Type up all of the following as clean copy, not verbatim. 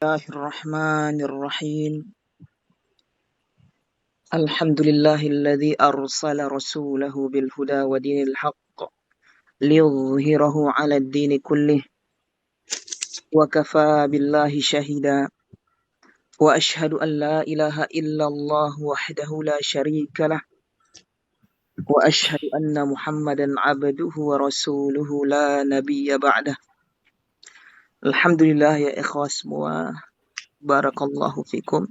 الله الرحمن الرحيم. الحمد لله الذي أرسل رسوله بالهدى ودين الحق ليظهره على الدين كله وكفى بالله شهيدا وأشهد أن لا إله إلا الله وحده لا شريك له وأشهد أن محمدا عبده ورسوله لا نبي بعده. الحمد لله ya ikhwas semua. Barakallahu fikum.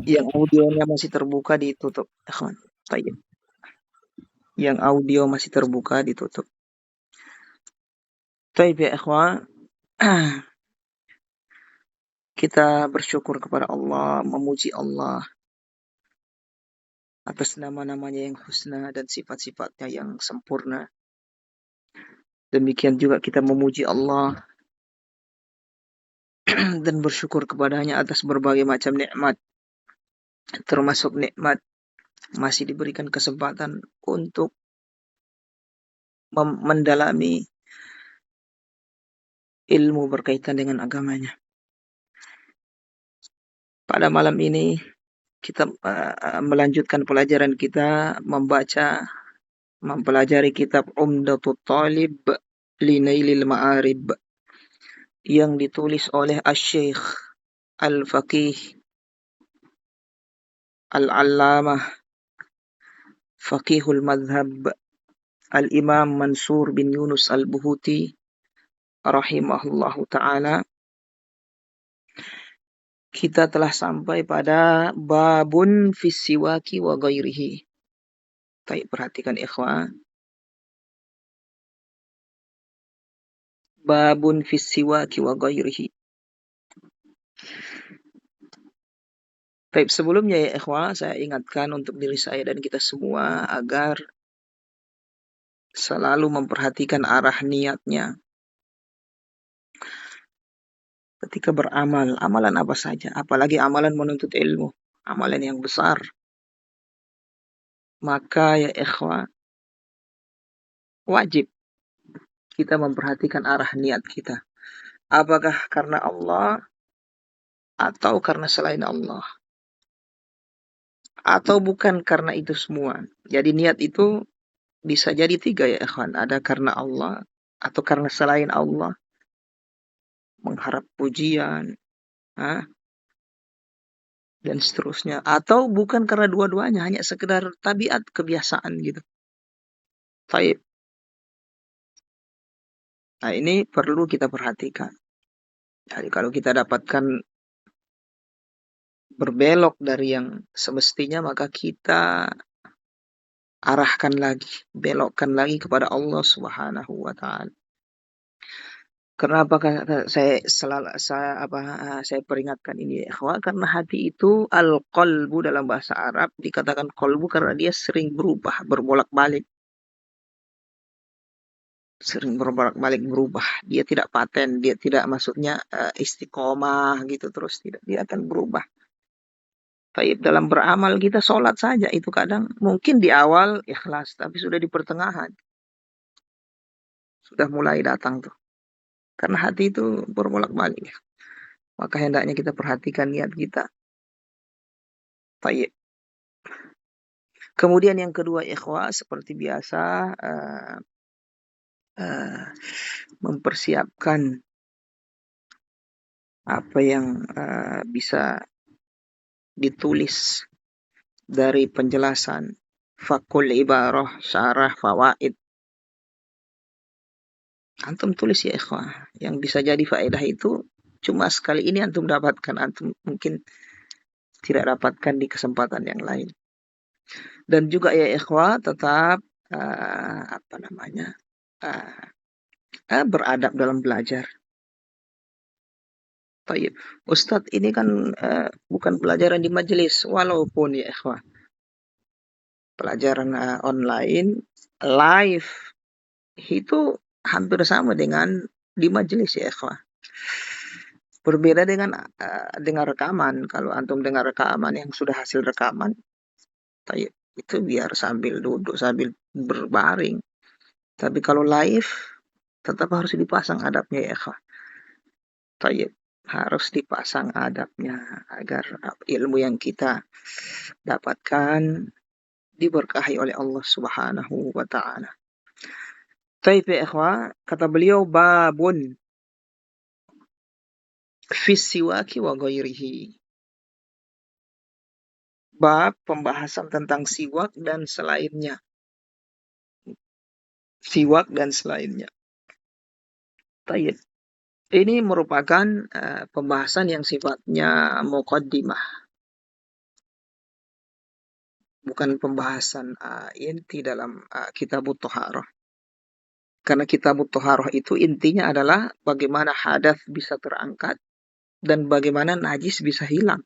Yang audionya masih terbuka ditutup, ikhwan. Baik. Yang audio masih terbuka ditutup. Baik ya ikhwan. Kita bersyukur kepada Allah, memuji Allah atas nama-namanya yang husna dan sifat-sifatnya yang sempurna. Demikian juga kita memuji Allah dan bersyukur kepadanya atas berbagai macam nikmat, termasuk nikmat masih diberikan kesempatan untuk mendalami ilmu berkaitan dengan agamanya. Pada malam ini kita melanjutkan pelajaran kita mempelajari kitab Umdatul Talib li Nailil Ma'arib yang ditulis oleh Asy-Syaikh Al-Faqih Al-Allamah Faqihul Madhab Al-Imam Mansur bin Yunus Al-Buhuti rahimahullahu ta'ala. Kita telah sampai pada babun fis siwaki wa ghairihi. Baik, perhatikan ikhwan. Babun fis siwaki wa ghairihi. Baik, sebelumnya ya ikhwan, saya ingatkan untuk diri saya dan kita semua agar selalu memperhatikan arah niatnya. Ketika beramal, amalan apa saja, apalagi amalan menuntut ilmu, amalan yang besar, maka ya ikhwan, wajib kita memperhatikan arah niat kita. Apakah karena Allah atau karena selain Allah, atau bukan karena itu semua. Jadi niat itu bisa jadi tiga ya ikhwan, ada karena Allah atau karena selain Allah, mengharap pujian, dan seterusnya, atau bukan karena dua-duanya, hanya sekedar tabiat kebiasaan gitu. Baik. Nah, ini perlu kita perhatikan. Jadi kalau kita dapatkan berbelok dari yang semestinya, maka kita arahkan lagi, belokkan lagi kepada Allah Subhanahu wa taala. Kenapa saya peringatkan ini ya ikhwah? Karena hati itu al-qalbu dalam bahasa Arab dikatakan qalbu karena dia sering berubah, berbolak-balik. Sering berbolak-balik berubah. Dia tidak paten, dia tidak maksudnya istiqomah gitu terus, tidak. Dia akan berubah. Baik, dalam beramal kita sholat saja itu kadang mungkin di awal ikhlas, tapi sudah di pertengahan sudah mulai datang tuh. Karena hati itu berbolak-balik. Maka hendaknya kita perhatikan niat kita. Baik. Kemudian yang kedua ikhwah, seperti biasa mempersiapkan apa yang bisa ditulis dari penjelasan Fakul Ibarah Syarah Fawaid. Antum tulis ya ikhwah. Yang bisa jadi faedah itu cuma sekali ini antum dapatkan, antum mungkin tidak dapatkan di kesempatan yang lain. Dan juga ya ikhwah tetap beradab dalam belajar. Baik, Ustadz ini kan bukan pelajaran di majelis, walaupun ya ikhwah pelajaran online live itu hampir sama dengan di majelis ya ikhwah. Berbeda dengan rekaman. Kalau antum dengar rekaman yang sudah hasil rekaman, itu biar sambil duduk, sambil berbaring. Tapi kalau live tetap harus dipasang adabnya ya ikhwah. Tayyib. Harus dipasang adabnya agar ilmu yang kita dapatkan diberkahi oleh Allah Subhanahu wa taala. Tayyib ya ikhwah, kata beliau babun fis siwaki wa ghairihi. Bab pembahasan tentang siwak dan selainnya. Siwak dan selainnya. Tayyib. Ini merupakan pembahasan yang sifatnya muqaddimah. Bukan pembahasan inti dalam kitabut Thaharah. Karena kitabut Thaharah itu intinya adalah bagaimana hadas bisa terangkat dan bagaimana najis bisa hilang.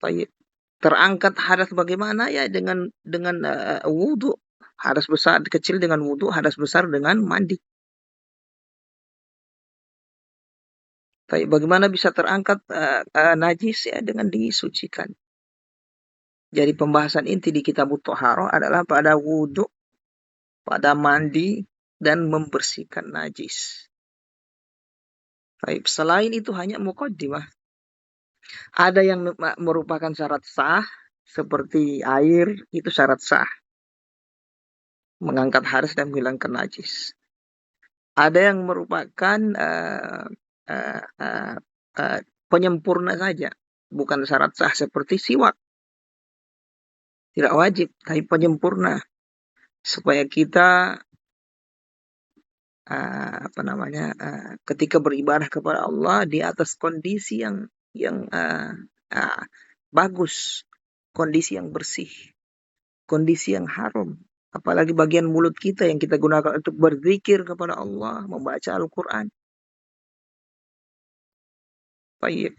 Tayyib. Terangkat hadas bagaimana ya dengan wudu. Hadas besar kecil dengan wudu, hadas besar dengan mandi. Tayyib. Bagaimana bisa terangkat najis ya dengan disucikan. Jadi pembahasan inti di kitab Thaharah adalah pada wudu, pada mandi dan membersihkan najis. Tayyib. Selain itu hanya muqaddimah. Ada yang merupakan syarat sah seperti air, itu syarat sah. Mengangkat hadas dan menghilangkan najis. Ada yang merupakan penyempurna saja, bukan syarat sah seperti siwak. Tidak wajib, tapi penyempurna supaya kita ketika beribadah kepada Allah di atas kondisi yang bagus, kondisi yang bersih, kondisi yang harum. Apalagi bagian mulut kita yang kita gunakan untuk berzikir kepada Allah, membaca Al-Quran. Baik.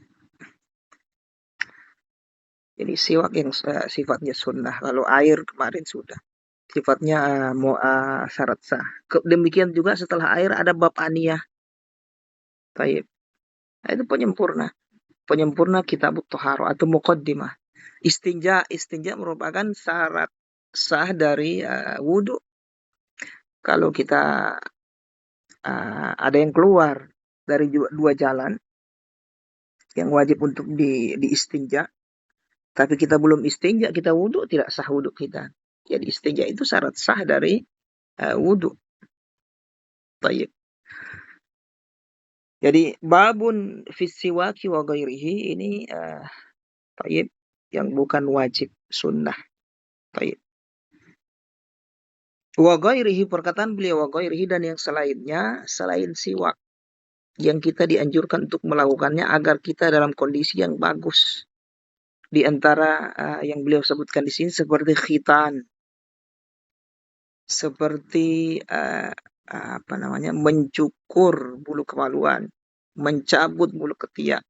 Jadi siwak yang sifatnya sunnah. Kalau air kemarin sudah. Sifatnya syarat sah. Demikian juga setelah air ada bab aniyah. Baik. Nah, itu penyempurna. Penyempurna kitab Thaharah atau muqaddimah. Istinja merupakan syarat sah dari wudu. Kalau kita ada yang keluar dari dua jalan yang wajib untuk diistinja, tapi kita belum istinja, kita wudu, tidak sah wudu kita. Jadi istinja itu syarat sah dari wudu. Baik. Jadi babun fis siwaki wa ghairihi ini tayyib yang bukan wajib, sunnah. Tayyib. Wa ghairihi, perkataan beliau wa ghairihi dan yang selainnya selain siwak yang kita dianjurkan untuk melakukannya agar kita dalam kondisi yang bagus. Di antara yang beliau sebutkan di sini seperti khitan, seperti mencukur bulu kemaluan, mencabut bulu ketiak,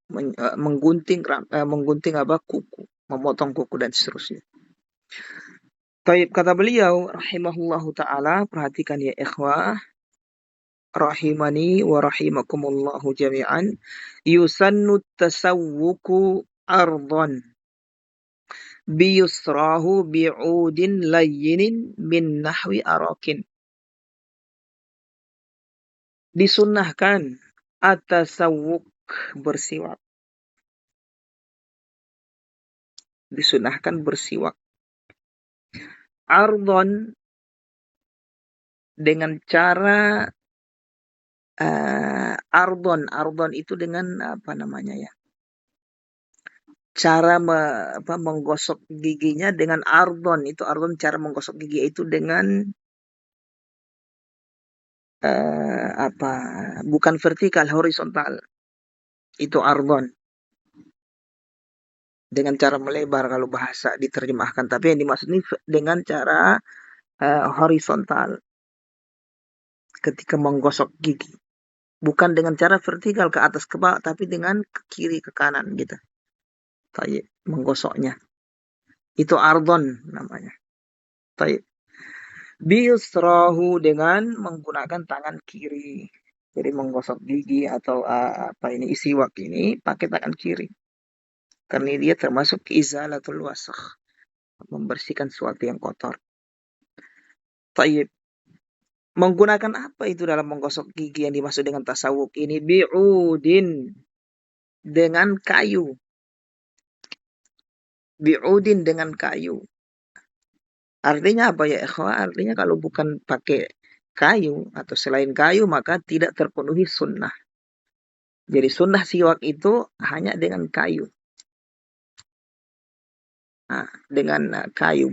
menggunting kuku, memotong kuku dan seterusnya. Taib, kata beliau rahimahullahu taala, perhatikan ya ikhwah, rahimani wa rahimakumullahu jami'an, yusannu tasawwuku ardhan biyusrahu bi'udin layyinin min nahwi arakin. Disunnahkan at-tasawwuk, bersiwak. Disunahkan bersiwak. Ardhon, dengan cara ardhon itu dengan cara menggosok giginya dengan ardhon. Itu ardhon, cara menggosok gigi itu dengan bukan vertikal, horizontal. Itu ardhon. Dengan cara melebar kalau bahasa diterjemahkan, tapi yang dimaksud ini dengan cara horizontal ketika menggosok gigi, bukan dengan cara vertikal ke atas ke bawah, tapi dengan ke kiri ke kanan gitu. Tayyib, menggosoknya itu ardhon namanya. Tayyib. Biusrahu, dengan menggunakan tangan kiri. Jadi menggosok gigi atau siwak ini pakai tangan kiri. Karena dia termasuk izalatul wasakh, membersihkan sesuatu yang kotor. Tayyib. Menggunakan apa itu dalam menggosok gigi yang dimaksud dengan tasawuk ini? Bi'udin, dengan kayu. Bi'udin, dengan kayu. Artinya apa ya ikhwah? Artinya kalau bukan pakai kayu atau selain kayu maka tidak terpenuhi sunnah. Jadi sunnah siwak itu hanya dengan kayu. Nah, dengan kayu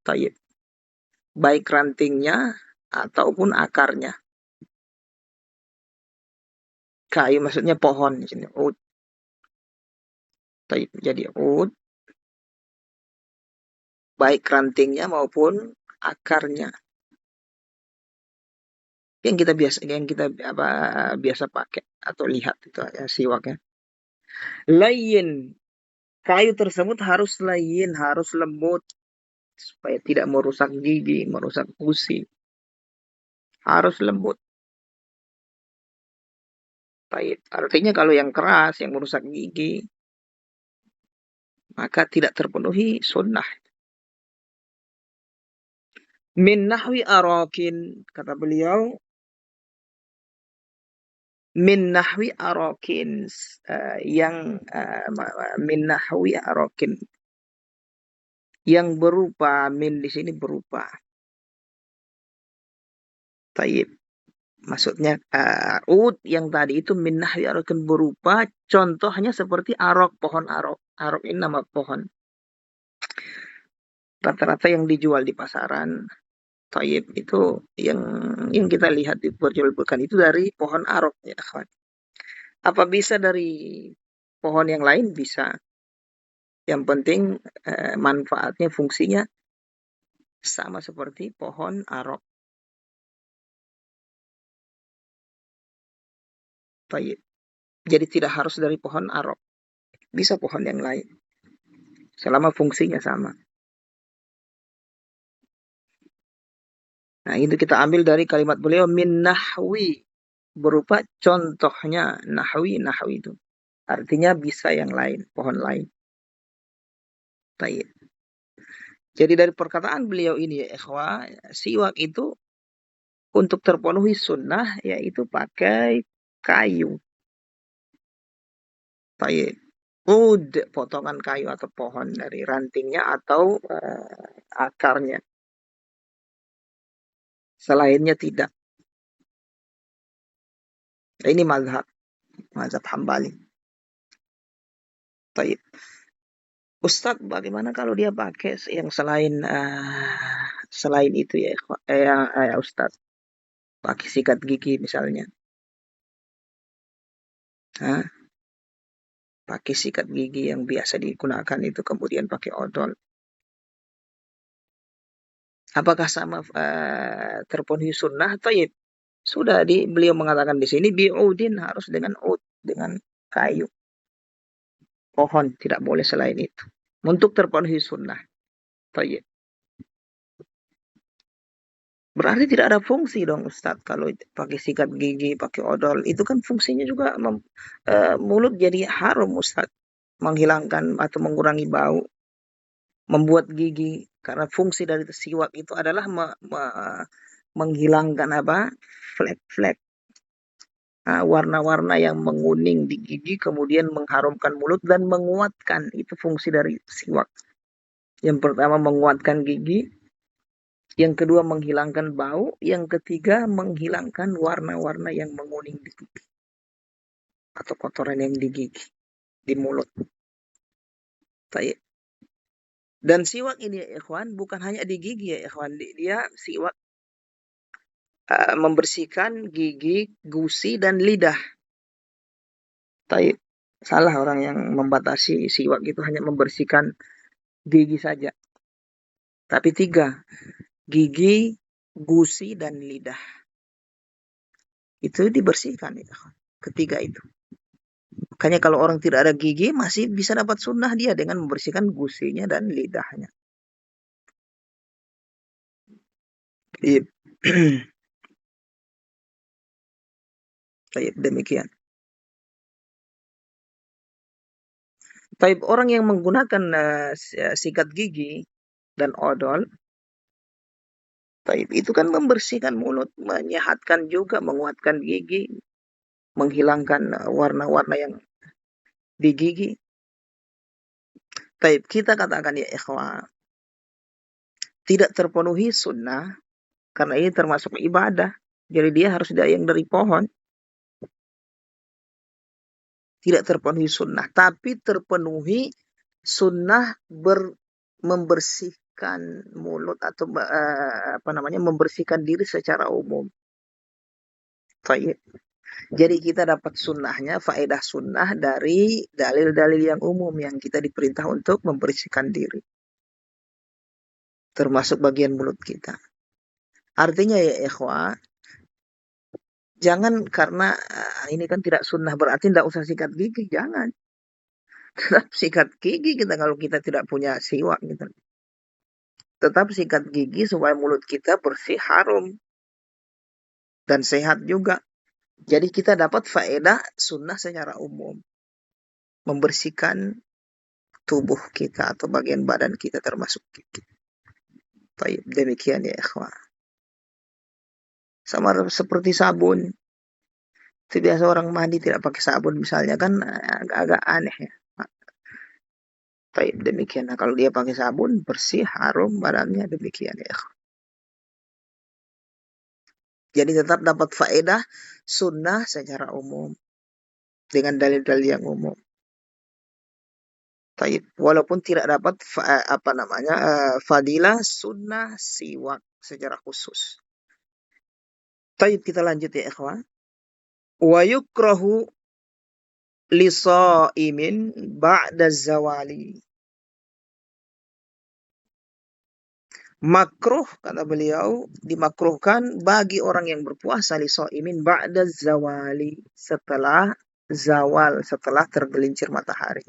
tayyib. Baik rantingnya ataupun akarnya. Kayu maksudnya pohon di sini. Ud. Tayyib. Jadi ud, baik rantingnya maupun akarnya. Yang kita apa, biasa pakai atau lihat itu ya siwaknya. Layin. Kayu tersebut harus layin, harus lembut supaya tidak merusak gigi, merusak gusi. Harus lembut. Baik. Artinya kalau yang keras, yang merusak gigi, maka tidak terpenuhi sunnah. Min nahwi arakin, kata beliau, min nahwi arakin, yang min nahwi arakin, yang berupa, min di sini berupa. Taib. Maksudnya ud yang tadi itu min nahwi arakin, berupa contohnya seperti arok, pohon arok. Arok ini nama pohon. Rata-rata yang dijual di pasaran Taib itu yang kita lihat diperjualbelikan itu dari pohon arok ya akhwat. Apa bisa dari pohon yang lain? Bisa. Yang penting manfaatnya, fungsinya sama seperti pohon arok. Taib. Jadi tidak harus dari pohon arok. Bisa pohon yang lain. Selama fungsinya sama. Nah, itu kita ambil dari kalimat beliau min nahwi, berupa contohnya. Nahwi itu artinya bisa yang lain, pohon lain. Taib. Jadi dari perkataan beliau ini ya ikhwah, siwak itu untuk terpenuhi sunnah yaitu pakai kayu. Taib. Ud, potongan kayu atau pohon dari rantingnya atau akarnya. Selainnya tidak. Ini mazhab Hambali. Taib. Ustadz, bagaimana kalau dia pakai yang selain itu ya, Ustadz, pakai sikat gigi misalnya, Hah? Pakai sikat gigi yang biasa digunakan itu kemudian pakai odol, apakah sama terpenuhi sunnah? Taib. Sudah beliau mengatakan di sini bi'udin, harus dengan ud, dengan kayu, pohon, tidak boleh selain itu. Untuk terpenuhi sunnah. Taib. Berarti tidak ada fungsi dong Ustadz kalau pakai sikat gigi, pakai odol. Itu kan fungsinya juga mulut jadi harum Ustadz. Menghilangkan atau mengurangi bau. Membuat gigi. Karena fungsi dari siwak itu adalah menghilangkan apa? Flek-flek. Warna-warna yang menguning di gigi, kemudian mengharumkan mulut dan menguatkan. Itu fungsi dari siwak. Yang pertama menguatkan gigi. Yang kedua menghilangkan bau. Yang ketiga menghilangkan warna-warna yang menguning di gigi. Atau kotoran yang di gigi. Di mulut. Taib. Dan siwak ini ya ikhwan, bukan hanya di gigi ya ikhwan. Dia siwak membersihkan gigi, gusi, dan lidah. Taib. Salah orang yang membatasi siwak itu hanya membersihkan gigi saja. Tapi 3. Gigi, gusi, dan lidah. Itu dibersihkan. Ya. Ketiga itu. Makanya kalau orang tidak ada gigi, masih bisa dapat sunnah dia dengan membersihkan gusinya dan lidahnya. Iya. Baik, demikian. Baik, orang yang menggunakan sikat gigi dan odol, Taib. Itu kan membersihkan mulut, menyehatkan juga, menguatkan gigi, menghilangkan warna-warna yang di gigi. Taib, kita katakan ya ikhwah, tidak terpenuhi sunnah karena ini termasuk ibadah. Jadi dia harus yang dari pohon. Tidak terpenuhi sunnah, tapi terpenuhi sunnah membersihkan mulut atau apa namanya, membersihkan diri secara umum. Taib. Jadi kita dapat sunnahnya, faedah sunnah dari dalil-dalil yang umum yang kita diperintah untuk membersihkan diri. Termasuk bagian mulut kita. Artinya ya ikhwah, jangan karena ini kan tidak sunnah berarti tidak usah sikat gigi. Jangan. Tetap sikat gigi kita kalau kita tidak punya siwak. Gitu. Tetap sikat gigi supaya mulut kita bersih, harum. Dan sehat juga. Jadi kita dapat faedah sunnah secara umum. Membersihkan tubuh kita atau bagian badan kita termasuk gigi. Baik, demikian ya ikhwah. Sama seperti sabun. Itu biasa orang mandi tidak pakai sabun misalnya kan agak-agak aneh ya. Baik, demikian. Nah, kalau dia pakai sabun bersih, harum badannya, demikian ya ikhwah. Jadi tetap dapat faedah sunnah secara umum. Dengan dalil-dalil yang umum. Taib. Walaupun tidak dapat fadilah sunnah siwak secara khusus. Taib, kita lanjut ya ikhwan. Wa yukrahu lisaimin ba'da zawali. Makruh kata beliau, dimakruhkan bagi orang yang berpuasa lisaimin ba'da zawali, setelah zawal, setelah tergelincir matahari.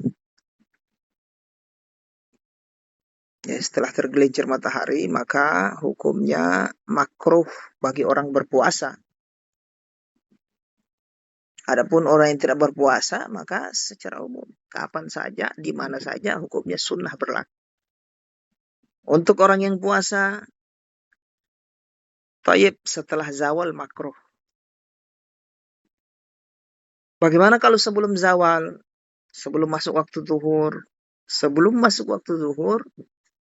Ya, setelah tergelincir matahari, maka hukumnya makruh bagi orang berpuasa. Adapun orang yang tidak berpuasa, maka secara umum, kapan saja, di mana saja, hukumnya sunnah berlaku. Untuk orang yang puasa, taib setelah zawal makruh. Bagaimana kalau sebelum zawal, sebelum masuk waktu zuhur? Sebelum masuk waktu zuhur,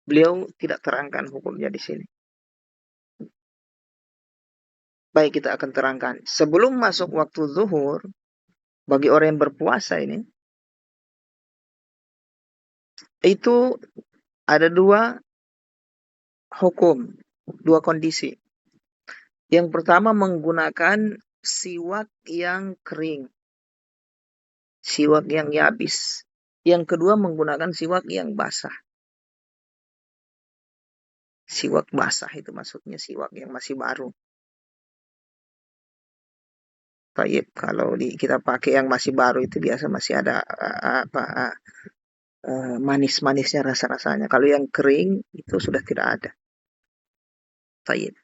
beliau tidak terangkan hukumnya di sini. Baik, kita akan terangkan. Sebelum masuk waktu zuhur, bagi orang yang berpuasa ini, itu ada dua hukum, dua kondisi. Yang pertama menggunakan siwak yang kering, siwak yang yabis. Yang kedua menggunakan siwak yang basah. Siwak basah itu maksudnya siwak yang masih baru. Taib, kalau kita pakai yang masih baru itu biasa masih ada manis-manisnya rasa-rasanya. Kalau yang kering itu sudah tidak ada. Taib.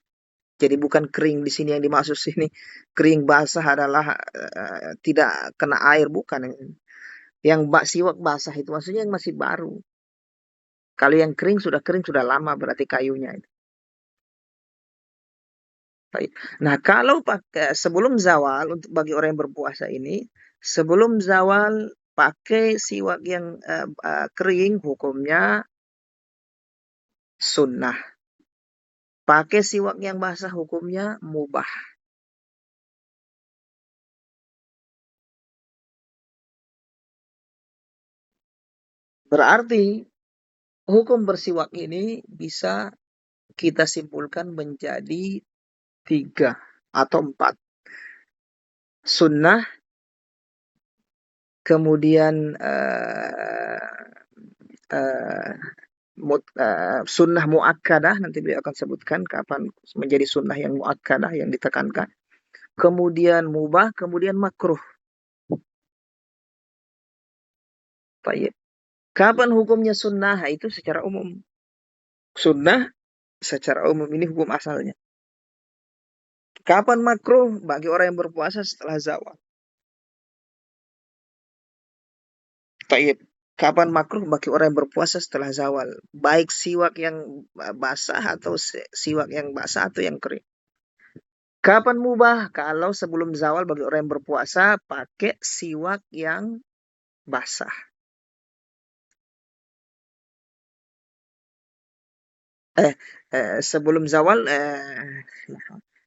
Jadi bukan kering di sini yang dimaksud sini. Kering basah adalah tidak kena air, bukan. Yang siwak basah itu maksudnya yang masih baru. Kalau yang kering sudah lama berarti kayunya itu. Baik. Nah, kalau pakai sebelum zawal untuk bagi orang yang berpuasa ini, sebelum zawal pakai siwak yang kering hukumnya sunnah. Pakai siwak yang basah hukumnya mubah. Berarti hukum bersiwak ini bisa kita simpulkan menjadi 3 atau 4. Sunnah, kemudian sunnah muakkadah, nanti beliau akan sebutkan kapan menjadi sunnah yang muakkadah yang ditekankan. Kemudian mubah, kemudian makruh. Baik. Kapan hukumnya sunnah? Itu secara umum. Sunnah secara umum ini hukum asalnya. Kapan makruh? Bagi orang yang berpuasa setelah zawal. Baik. Kapan makruh bagi orang yang berpuasa setelah zawal? Baik siwak yang basah atau siwak yang basah atau yang kering. Kapan mubah? Kalau sebelum zawal bagi orang yang berpuasa pakai siwak yang basah. Eh, sebelum zawal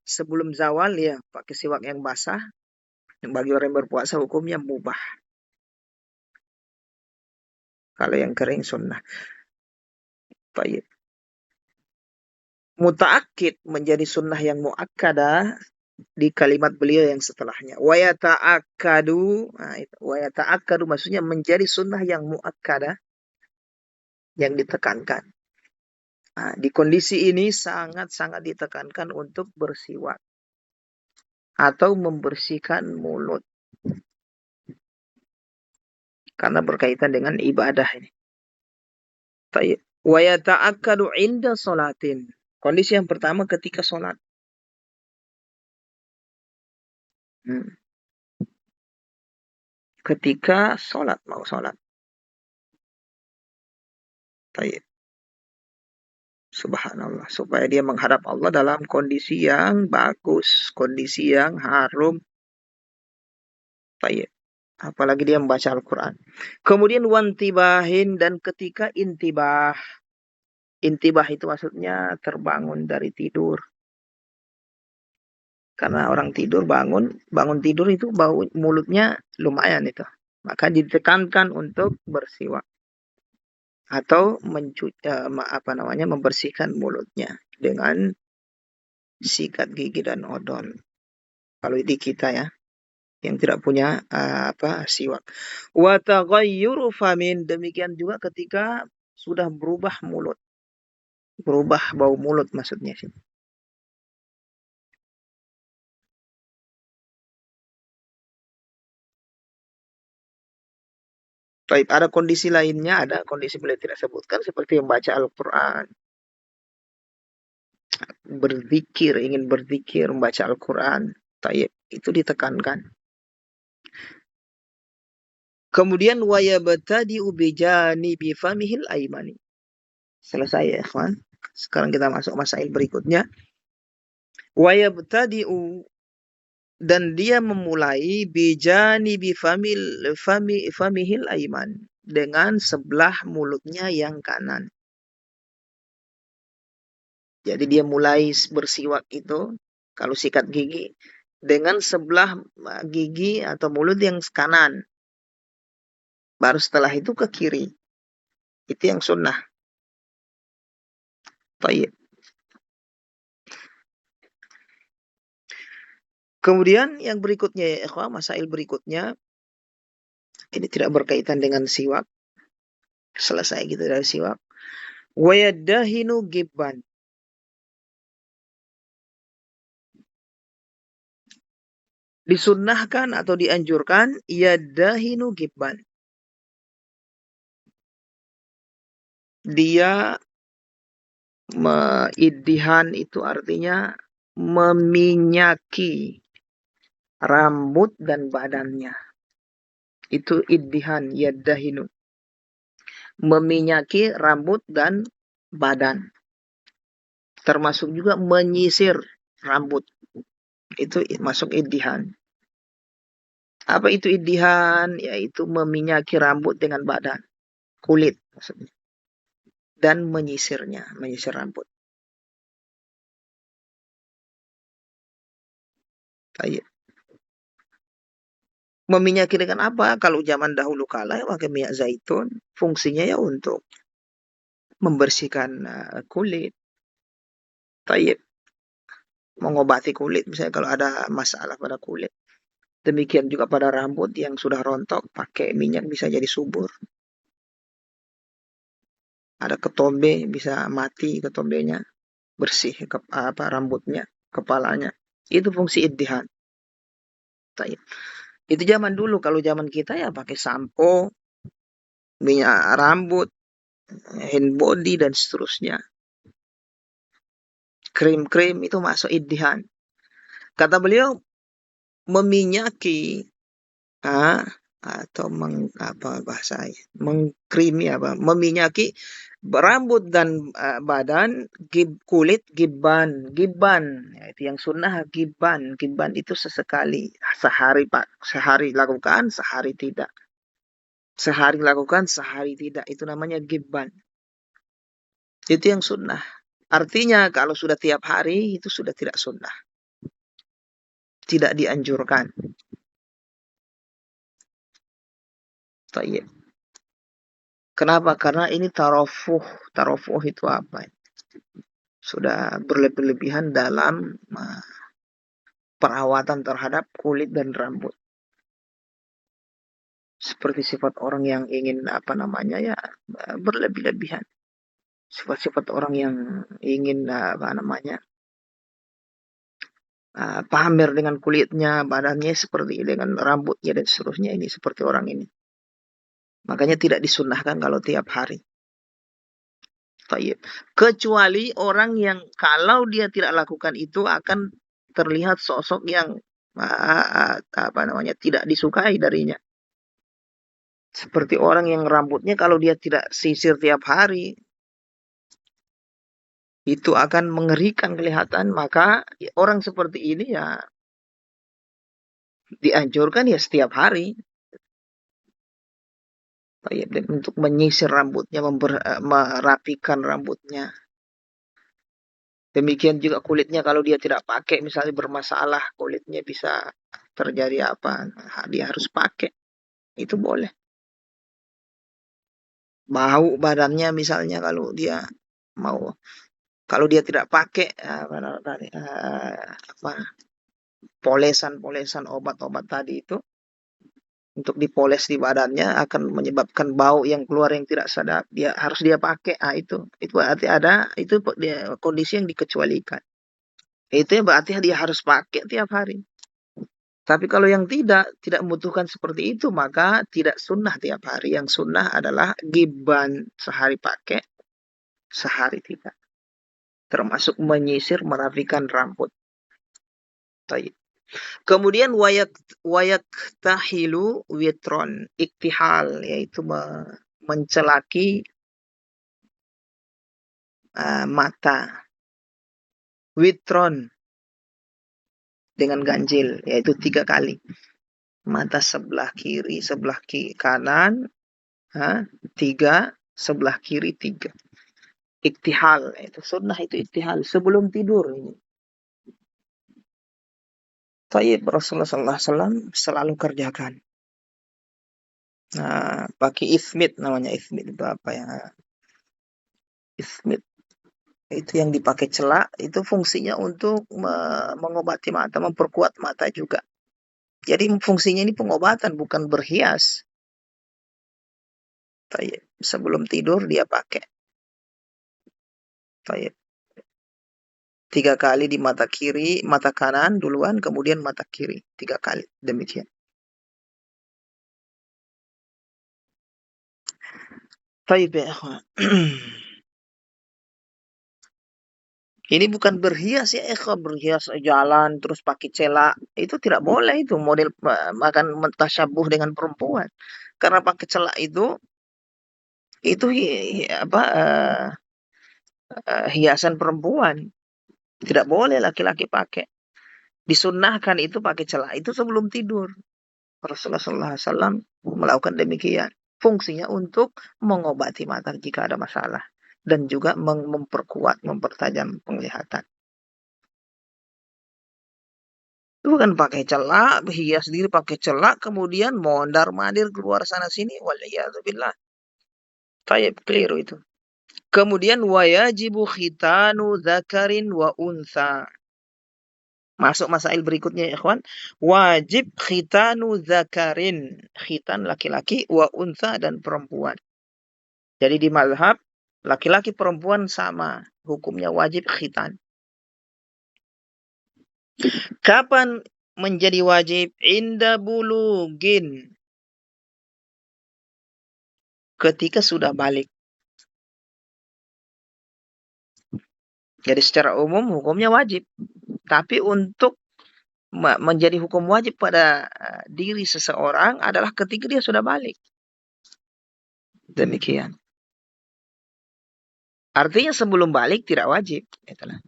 sebelum zawal ya pakai siwak yang basah. Bagi orang yang berpuasa hukumnya mubah. Kalau yang kering sunnah. Baik. Muta'akkid menjadi sunnah yang muakkadah di kalimat beliau yang setelahnya. Wa yata'akkadu, nah, wa yata'akkadu maksudnya menjadi sunnah yang muakkadah, yang ditekankan. Nah, di kondisi ini sangat-sangat ditekankan untuk bersiwak atau membersihkan mulut karena berkaitan dengan ibadah ini. Wa yata'akkadu inda sholatin. Kondisi yang pertama ketika sholat. Ketika sholat, mau sholat. Tayyib. Subhanallah. Supaya dia menghadap Allah dalam kondisi yang bagus. Kondisi yang harum. Tayyib. Apalagi dia membaca Al-Quran. Kemudian wantibahin dan ketika intibah. Intibah itu maksudnya terbangun dari tidur. Karena orang tidur bangun tidur itu bau mulutnya lumayan itu. Maka ditekankan untuk bersiwak atau membersihkan mulutnya dengan sikat gigi dan odol. Kalau di kita ya yang tidak punya siwak. Wa taghayyuru famin, demikian juga ketika sudah berubah mulut. Berubah bau mulut maksudnya sih. Baik, ada kondisi lainnya, ada kondisi beliau tidak sebutkan seperti membaca Al-Quran, berzikir, ingin berzikir, membaca Al-Quran. Tayyib, itu ditekankan. Kemudian wayabtadi ubijani bifamihil aimani. Selesai ya, ikhwan. Sekarang kita masuk masail berikutnya. Wayabtadi'u, dan dia memulai bijani famihil aiman, dengan sebelah mulutnya yang kanan. Jadi dia mulai bersiwak itu, kalau sikat gigi, dengan sebelah gigi atau mulut yang kanan. Baru setelah itu ke kiri. Itu yang sunnah. Baik. Kemudian yang berikutnya ya ikhwah, masail berikutnya. Ini tidak berkaitan dengan siwak. Selesai gitu dari siwak. Wayadahinu gibban. Disunnahkan atau dianjurkan yadahinu gibban. Dia iddihan itu artinya meminyaki rambut dan badannya. Itu iddihan, yadahinu. Meminyaki rambut dan badan. Termasuk juga menyisir rambut. Itu masuk iddihan. Apa itu iddihan? Yaitu meminyaki rambut dengan badan. Kulit maksudnya. Dan menyisirnya, menyisir rambut. Baik. Meminyaki dengan apa? Kalau zaman dahulu kala pakai minyak zaitun, fungsinya ya untuk membersihkan kulit. Tayyib. Mengobati kulit, misalnya kalau ada masalah pada kulit. Demikian juga pada rambut yang sudah rontok, pakai minyak bisa jadi subur. Ada ketombe, bisa mati ketombenya, bersih rambutnya, kepalanya. Itu fungsi iddihan. Tayyib. Itu zaman dulu. Kalau zaman kita ya pakai sampo, minyak rambut, hand body, dan seterusnya. Krim-krim itu masuk iddihan. Kata beliau, meminyaki atau mengkrimi meminyaki rambut dan badan, kulit gibban. Gibban, ya, itu yang sunnah gibban. Gibban itu sesekali, sehari Pak, sehari lakukan, sehari tidak. Sehari lakukan, sehari tidak. Itu namanya gibban. Itu yang sunnah. Artinya kalau sudah tiap hari itu sudah tidak sunnah. Tidak dianjurkan. Tayyib. Kenapa? Karena ini tarofuh. Tarofuh itu apa? Sudah berlebihan dalam perawatan terhadap kulit dan rambut. Seperti sifat orang yang ingin berlebih-lebihan. Sifat-sifat orang yang ingin pamer dengan kulitnya, badannya seperti dengan rambutnya dan seterusnya, ini seperti orang ini. Makanya tidak disunnahkan kalau tiap hari. Tayyib. Kecuali orang yang kalau dia tidak lakukan itu akan terlihat sosok yang tidak disukai darinya. Seperti orang yang rambutnya kalau dia tidak sisir tiap hari, itu akan mengerikan kelihatan. Maka orang seperti ini ya dianjurkan ya setiap hari. Dan untuk menyisir rambutnya, merapikan rambutnya. Demikian juga kulitnya kalau dia tidak pakai, misalnya bermasalah kulitnya, bisa terjadi apa, dia harus pakai. Itu boleh. Bau badannya misalnya kalau dia tidak pakai polesan obat-obat tadi itu untuk dipoles di badannya akan menyebabkan bau yang keluar yang tidak sadar, dia harus pakai. Itu berarti itu kondisi yang dikecualikan. Itu berarti dia harus pakai tiap hari. Tapi kalau yang tidak membutuhkan seperti itu, maka tidak sunnah tiap hari. Yang sunnah adalah gibban, sehari pakai, sehari tidak. Termasuk menyisir, merapikan rambut. Kemudian wayak tahilu witron, iktihal, yaitu mencelaki mata. Witron dengan ganjil, yaitu 3 kali. Mata sebelah kiri, sebelah kanan, 3, sebelah kiri 3. Iktihal, itu sunnah, itu iktihal sebelum tidur ini. Tayyib, Rasulullah SAW selalu kerjakan. Pakai ismit, namanya ismit itu apa ya? Ismit itu yang dipakai celak, itu fungsinya untuk mengobati mata, memperkuat mata juga. Jadi fungsinya ini pengobatan, bukan berhias. Tayyib. Sebelum tidur dia pakai. Tayyib. 3 kali di mata kiri, mata kanan duluan, kemudian mata kiri 3 kali. Demikian. Tayyib ya. Ini bukan berhias ya, berhias jalan terus pakai celak. Itu tidak boleh, itu model akan mentasyabuh dengan perempuan. Karena pakai celak itu hiasan perempuan. Tidak boleh laki-laki pakai. Disunnahkan itu pakai celak itu sebelum tidur. Rasulullah SAW melakukan demikian. Fungsinya untuk mengobati mata jika ada masalah. Dan juga memperkuat, mempertajam penglihatan. Itu bukan pakai celak, hias diri pakai celak, kemudian mondar-mandir keluar sana sini. Waliyadzubillah. Tayyib, keliru itu. Kemudian wayajibu khitanu dzakarin wa untha. Masuk masail berikutnya ya ikhwan. Wajib khitanu dzakarin. Khitan laki-laki, wa untha dan perempuan. Jadi di mazhab laki-laki perempuan sama, hukumnya wajib khitan. Kapan menjadi wajib? Inda bulugin. Ketika sudah balik. Jadi secara umum hukumnya wajib. Tapi untuk menjadi hukum wajib pada diri seseorang adalah ketika dia sudah balik. Demikian. Artinya sebelum balik tidak wajib. Itulah.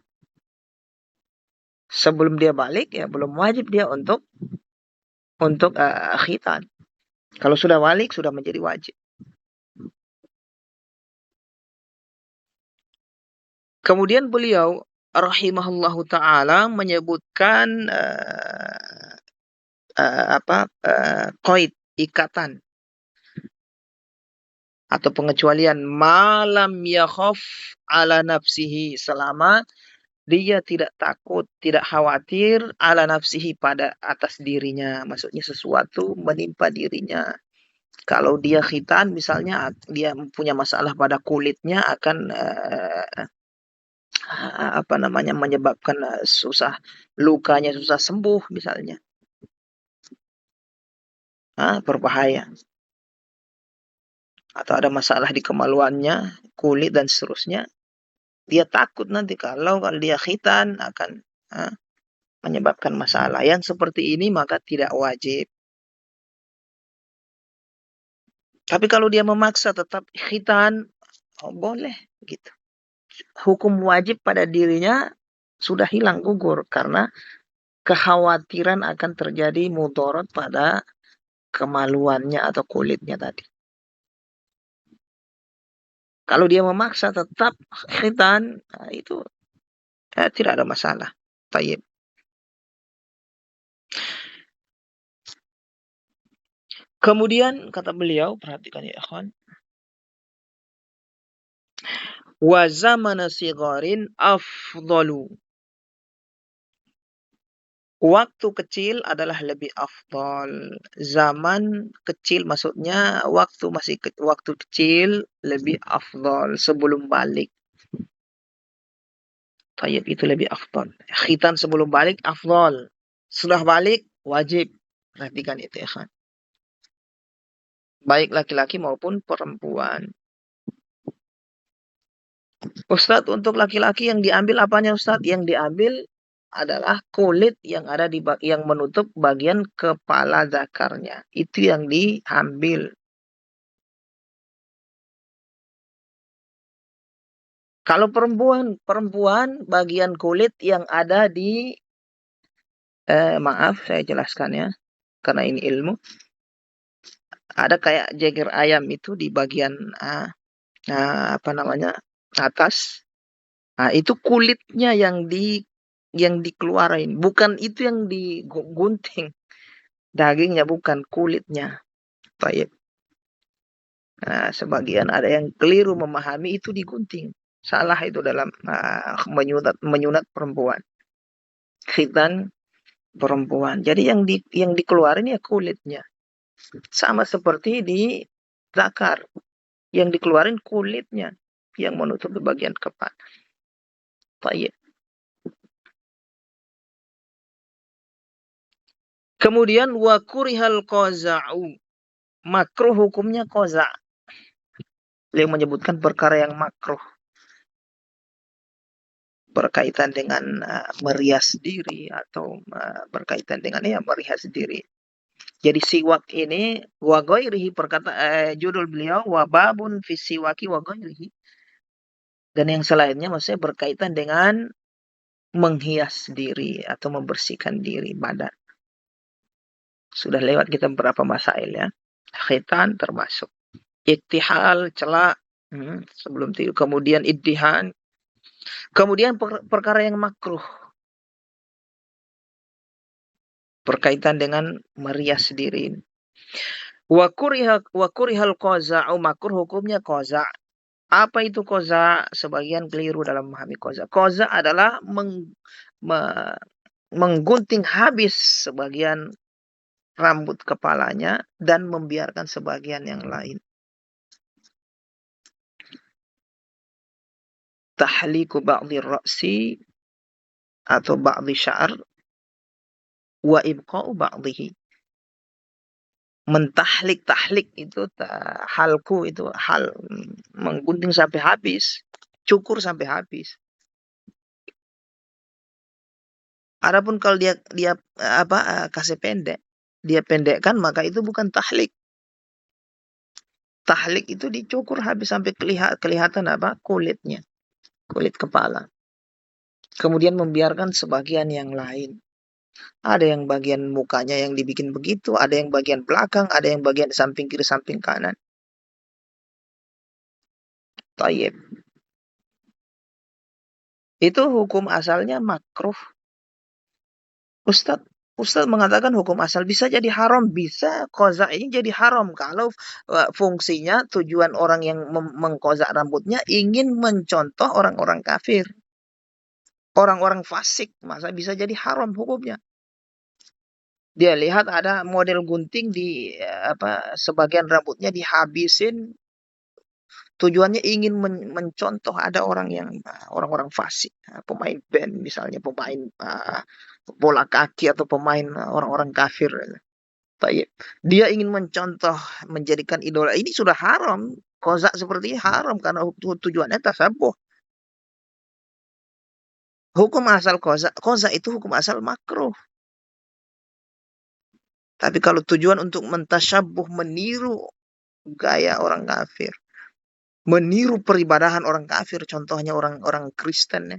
Sebelum dia balik ya belum wajib dia untuk khitan. Kalau sudah balik sudah menjadi wajib. Kemudian beliau rahimahullahu taala menyebutkan qaid, ikatan atau pengecualian malam yakhaf ala nafsihi, selama dia tidak takut, tidak khawatir ala nafsihi, pada atas dirinya. Maksudnya sesuatu menimpa dirinya. Kalau dia khitan misalnya, dia punya masalah pada kulitnya, akan menyebabkan lukanya susah sembuh misalnya. Berbahaya. Atau ada masalah di kemaluannya, kulit dan seterusnya. Dia takut nanti kalau dia khitan akan menyebabkan masalah. Yang seperti ini maka tidak wajib. Tapi kalau dia memaksa tetap khitan, boleh gitu. Hukum wajib pada dirinya sudah hilang, gugur, karena kekhawatiran akan terjadi mudarat pada kemaluannya atau kulitnya tadi. Kalau dia memaksa tetap khitan, itu tidak ada masalah. Tayyib. Kemudian kata beliau, perhatikan ya ikhwan, wa zamana sigharin afdalu. Waktu kecil adalah lebih afdal. Zaman kecil maksudnya waktu waktu kecil lebih afdal sebelum balik. Tayyib, itu lebih afdal. Khitan sebelum balik afdal. Sudah balik wajib. Perhatikan itu ya kan. Baik laki-laki maupun perempuan. Ustadz, untuk laki-laki yang diambil apanya Ustadz? Yang diambil adalah kulit yang ada yang menutup bagian kepala zakarnya. Itu yang diambil. Kalau perempuan bagian kulit yang ada di maaf saya jelaskan ya, karena ini ilmu. Ada kayak jeger ayam itu di bagian atas. Itu kulitnya yang dikeluarin, bukan itu yang digunting. Dagingnya bukan, kulitnya. Baik. Sebagian ada yang keliru memahami itu digunting. Salah itu dalam menyunat perempuan. Khitan perempuan. Jadi yang dikeluarin ya kulitnya. Sama seperti di zakar. Yang dikeluarin kulitnya yang menutupi bagian kepala. Baik. Kemudian wa kurihal qaza'u. Makruh hukumnya qaza'. Beliau menyebutkan perkara yang makruh berkaitan dengan merias diri atau berkaitan dengan merias diri. Jadi siwak ini wa ghairihi, judul beliau wa babun fi siwaki wa ghairihi. Dan yang selainnya maksudnya berkaitan dengan menghias diri atau membersihkan diri badan. Sudah lewat kita beberapa masail ya. Khitan termasuk. Iktihal, celak sebelum tidur. Kemudian iddihan. Kemudian perkara yang makruh berkaitan dengan merias diri. Wa kurihal qaza'u, makruh hukumnya qaza'. Apa itu qaza'? Sebagian keliru dalam memahami qaza'. Qaza' adalah menggunting habis sebagian rambut kepalanya dan membiarkan sebagian yang lain. Tahliku ba'dhi ra'si atau ba'dhi sya'ar wa ibqa'u ba'dhihi. Mentahlik itu halku itu menggunting sampai habis, cukur sampai habis. Adapun kalau dia dia kasih pendek, dia pendekkan, maka itu bukan tahlik. Tahlik itu dicukur habis sampai kelihatan kulitnya, kulit kepala. Kemudian membiarkan sebagian yang lain. Ada yang bagian mukanya yang dibikin begitu, ada yang bagian belakang, ada yang bagian samping kiri, samping kanan. Tayyib. Itu hukum asalnya makruh. Ustadz Ustadz mengatakan hukum asal bisa jadi haram, bisa kozak ini jadi haram kalau fungsinya tujuan orang yang mengkozak rambutnya ingin mencontoh orang-orang kafir, orang-orang fasik, masa bisa jadi haram hukumnya. Dia lihat ada model gunting di sebagian rambutnya dihabisin, tujuannya ingin mencontoh ada orang-orang fasik, pemain band misalnya, pemain bola kaki atau pemain orang-orang kafir. Tayyib. Dia ingin mencontoh, menjadikan idola. Ini sudah haram. Kozak seperti ini haram karena tujuannya tasabuh. Hukum asal kozak itu hukum asal makruh. Tapi kalau tujuan untuk mentasyabuh, meniru gaya orang kafir, meniru peribadahan orang kafir, contohnya orang-orang Kristen ya.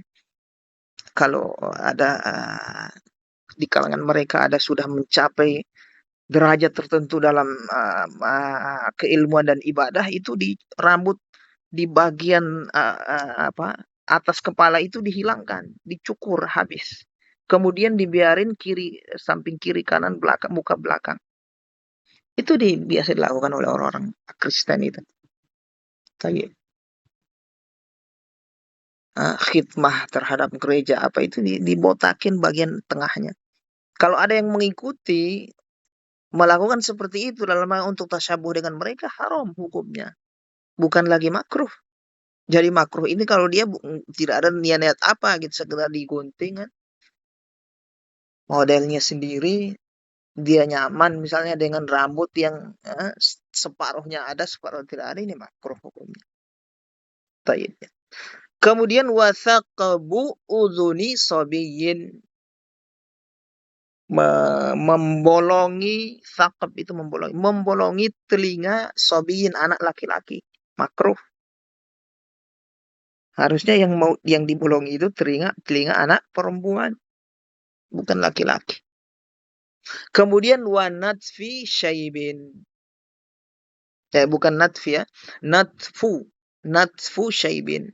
Kalau ada di kalangan mereka ada sudah mencapai derajat tertentu dalam keilmuan dan ibadah, itu di rambut di bagian atas kepala itu dihilangkan, dicukur habis. Kemudian dibiarin samping kiri, kanan, belakang, muka belakang. Itu biasa dilakukan oleh orang-orang Kristen itu. Tayyib. Khidmah terhadap gereja apa itu dibotakin bagian tengahnya. Kalau ada yang mengikuti melakukan seperti itu dalam untuk tasyabuh dengan mereka, haram hukumnya. Bukan lagi makruh. Jadi makruh ini kalau dia tidak ada niat apa gitu, sekedar digunting kan. Modelnya sendiri, dia nyaman misalnya dengan rambut yang separuhnya ada, separuh tidak ada, ini makruh hukumnya. Tayyib. Kemudian wasaqabu udhuni sabiyin, membolongi, saqab itu membolongi telinga sabiyin, anak laki-laki, makruh. Harusnya yang dibolongi itu telinga anak perempuan, bukan laki-laki. Kemudian wanatfi syaibin. Bukan natfi ya, natfu syaibin.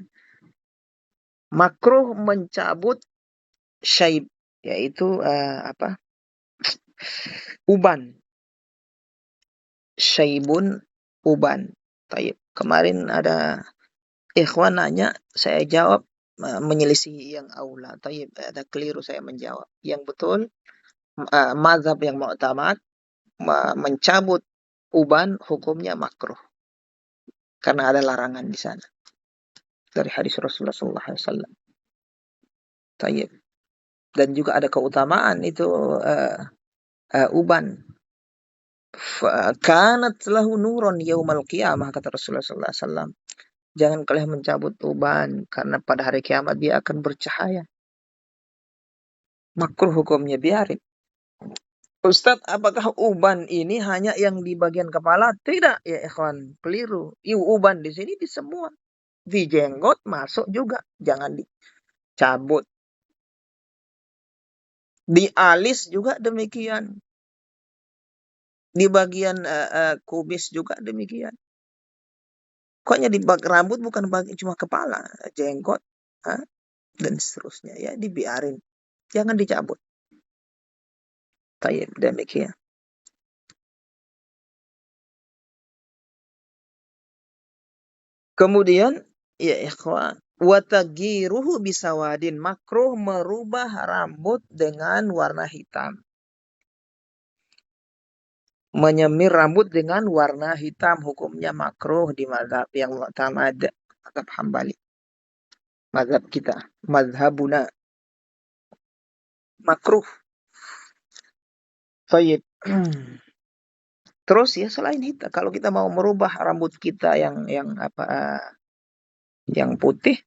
Makruh mencabut syaib, yaitu uban. Syaibun, uban. Taib. Kemarin ada ikhwan nanya, saya jawab menyelisih yang aula. Taib, ada keliru saya menjawab. Yang betul, mazhab yang mu'tamad, mencabut uban hukumnya makruh. Karena ada larangan di sana. Dari hadis Rasulullah SAW. Taib. Dan juga ada keutamaan itu uban. Kanat lahu nuron yaumal qiyamah, kata Rasulullah SAW. Jangan kalian mencabut uban, karena pada hari kiamat dia akan bercahaya. Makruh hukumnya, biarin. Ustadz, apakah uban ini hanya yang di bagian kepala? Tidak, ya ikhwan, keliru. Uban di sini di semua. Di jenggot masuk juga, jangan dicabut. Di alis juga demikian. Di bagian kubis juga demikian. Pokoknya di rambut bukan cuma kepala, jenggot, dan seterusnya. Ya, dibiarin. Jangan dicabut. Tayyib, demikian. Kemudian, ya ikhwan, watagiruhu bisawadin, makruh merubah rambut dengan warna hitam. Menyemir rambut dengan warna hitam hukumnya makruh di mazhab yang mu'tamad, mazhab Hambali. Mazhab kita, mazhabuna. Makruh. Tayyib. Terus ya selain hitam, kalau kita mau merubah rambut kita yang putih,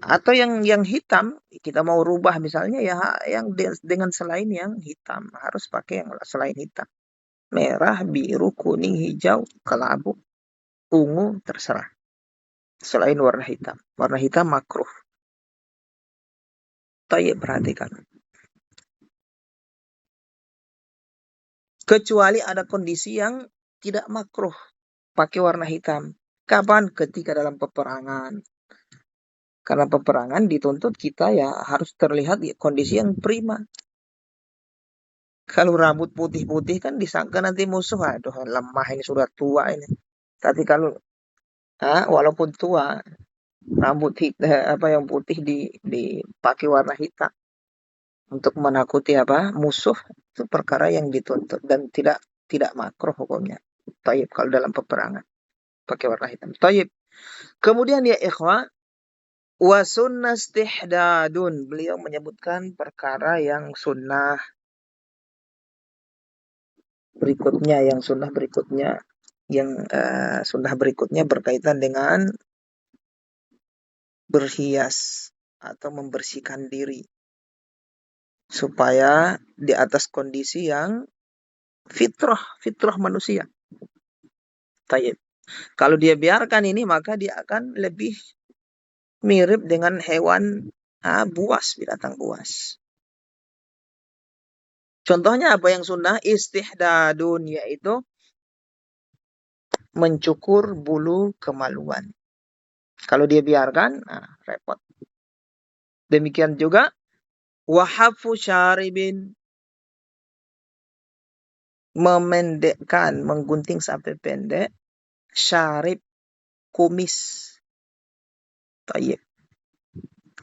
Atau yang hitam, kita mau rubah misalnya ya yang dengan selain yang hitam, harus pakai yang selain hitam. Merah, biru, kuning, hijau, kelabu, ungu, terserah. Selain warna hitam. Warna hitam makruh. Tayyib, perhatikan. Kecuali ada kondisi yang tidak makruh pakai warna hitam. Kapan? Ketika dalam peperangan. Karena peperangan dituntut kita ya harus terlihat di kondisi yang prima. Kalau rambut putih-putih kan disangka nanti musuh, aduh lemah ini sudah tua ini. Tapi kalau walaupun tua, rambut apa yang putih dipakai warna hitam untuk menakuti apa musuh, itu perkara yang dituntut dan tidak makruh hukumnya. Taib kalau dalam peperangan pakai warna hitam. Taib. Kemudian ya ikhwah, wa sunnah istihdadun. Beliau menyebutkan perkara yang sunnah berikutnya, sunnah berikutnya berkaitan dengan berhias atau membersihkan diri supaya di atas kondisi yang fitrah manusia. Tayyib. Kalau dia biarkan ini maka dia akan lebih mirip dengan hewan buas, binatang buas. Contohnya apa yang sunnah? Istihdadun, yaitu mencukur bulu kemaluan. Kalau dia biarkan, repot. Demikian juga wahafu syaribin, memendekkan, menggunting sampai pendek, syarib, kumis. Tayyib.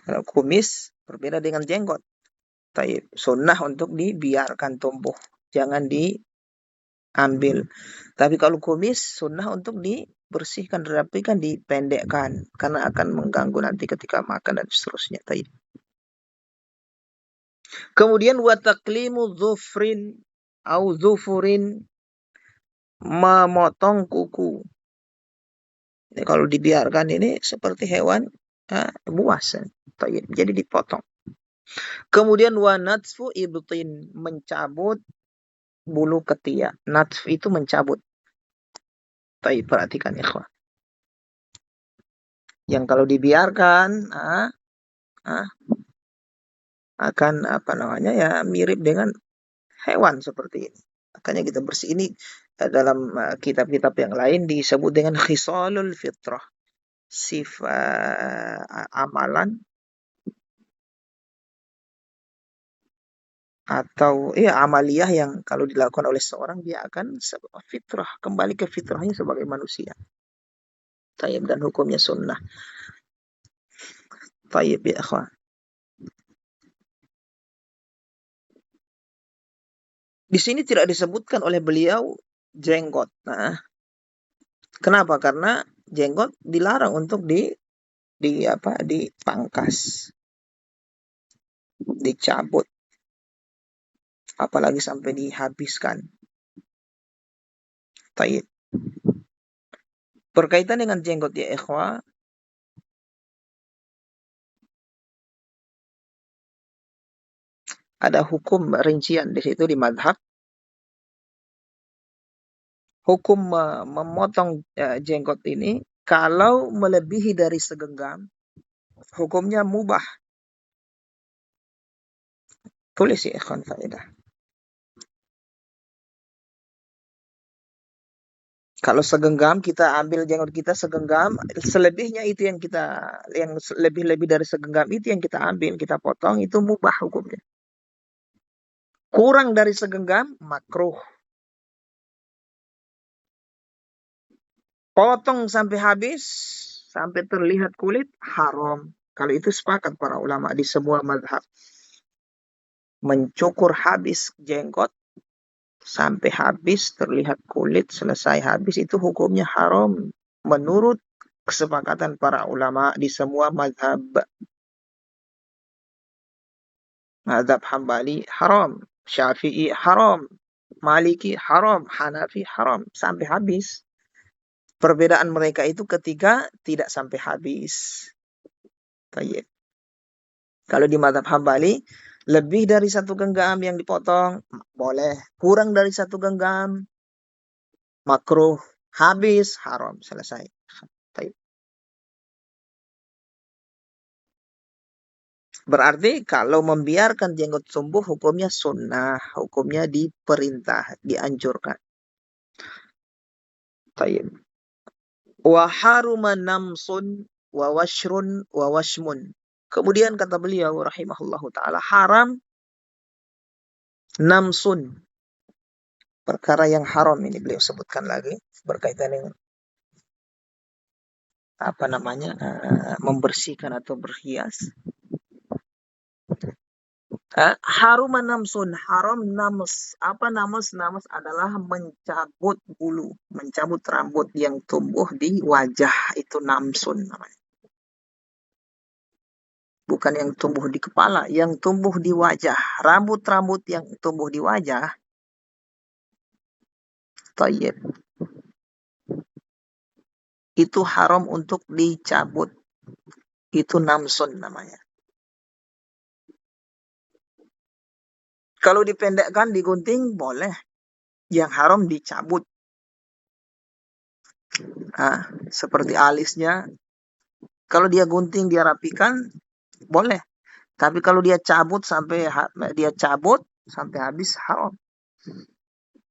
Kalau kumis berbeda dengan jenggot. Tayyib. Sunnah untuk dibiarkan tumbuh. Jangan diambil. Tapi kalau kumis, sunnah untuk dibersihkan, dirapikan, dipendekkan. Karena akan mengganggu nanti ketika makan dan seterusnya. Tayyib. Kemudian wataklimu zufrin au zufurin, memotong kuku. Ini kalau dibiarkan ini seperti hewan buas. Jadi dipotong. Kemudian wanatfu ibtin, mencabut bulu ketiak. Natf itu mencabut. Perhatikan ikhwan. Yang kalau dibiarkan akan mirip dengan hewan seperti ini. Makanya kita bersih ini dalam kitab-kitab yang lain disebut dengan khisalul fitrah. Sifat amalan atau amaliyah yang kalau dilakukan oleh seorang dia akan fitrah, kembali ke fitrahnya sebagai manusia. Tayyib, dan hukumnya sunnah. Tayyib ya akhwan. Di sini tidak disebutkan oleh beliau jenggot. Kenapa? Karena jenggot dilarang untuk dipangkas, dicabut, apalagi sampai dihabiskan. Tayyib. Berkaitan dengan jenggot ya ikhwah, ada hukum rincian di situ di madhab. Hukum memotong jenggot ini kalau melebihi dari segenggam, hukumnya mubah. Tulis ya ikhwan faedah. Kalau segenggam kita ambil jenggot kita segenggam, selebihnya itu yang lebih dari segenggam itu yang kita ambil, kita potong, itu mubah hukumnya. Kurang dari segenggam makruh. Potong sampai habis, sampai terlihat kulit, haram. Kalau itu sepakat para ulama di semua mazhab. Mencukur habis jenggot sampai habis terlihat kulit, selesai habis, itu hukumnya haram menurut kesepakatan para ulama di semua mazhab. Mazhab Hambali haram, Syafi'i haram, Maliki haram, Hanafi haram, sampai habis. Perbedaan mereka itu ketika tidak sampai habis. Tayyib. Kalau di mazhab Hambali, lebih dari 1 genggam yang dipotong, boleh. Kurang dari 1 genggam, makruh. Habis, haram. Selesai. Tayyib. Berarti kalau membiarkan jenggot tumbuh, hukumnya sunnah. Hukumnya diperintah, dianjurkan. Tayyib. Wa haruma namsun wa washrun wa washmun. Kemudian kata beliau rahimahullahu taala, haram namsun. Perkara yang haram ini beliau sebutkan lagi berkaitan dengan apa namanya? Membersihkan atau berhias. Haruma namsun, haram nams. Apa nams? Nams adalah mencabut bulu, mencabut rambut yang tumbuh di wajah, itu namsun namanya. Bukan yang tumbuh di kepala, yang tumbuh di wajah. Rambut-rambut yang tumbuh di wajah. Tayyib. Itu haram untuk dicabut. Itu namsun namanya. Kalau dipendekkan, digunting, boleh. Yang haram dicabut. Seperti alisnya. Kalau dia gunting, dia rapikan, boleh. Tapi kalau dia cabut sampai habis, haram.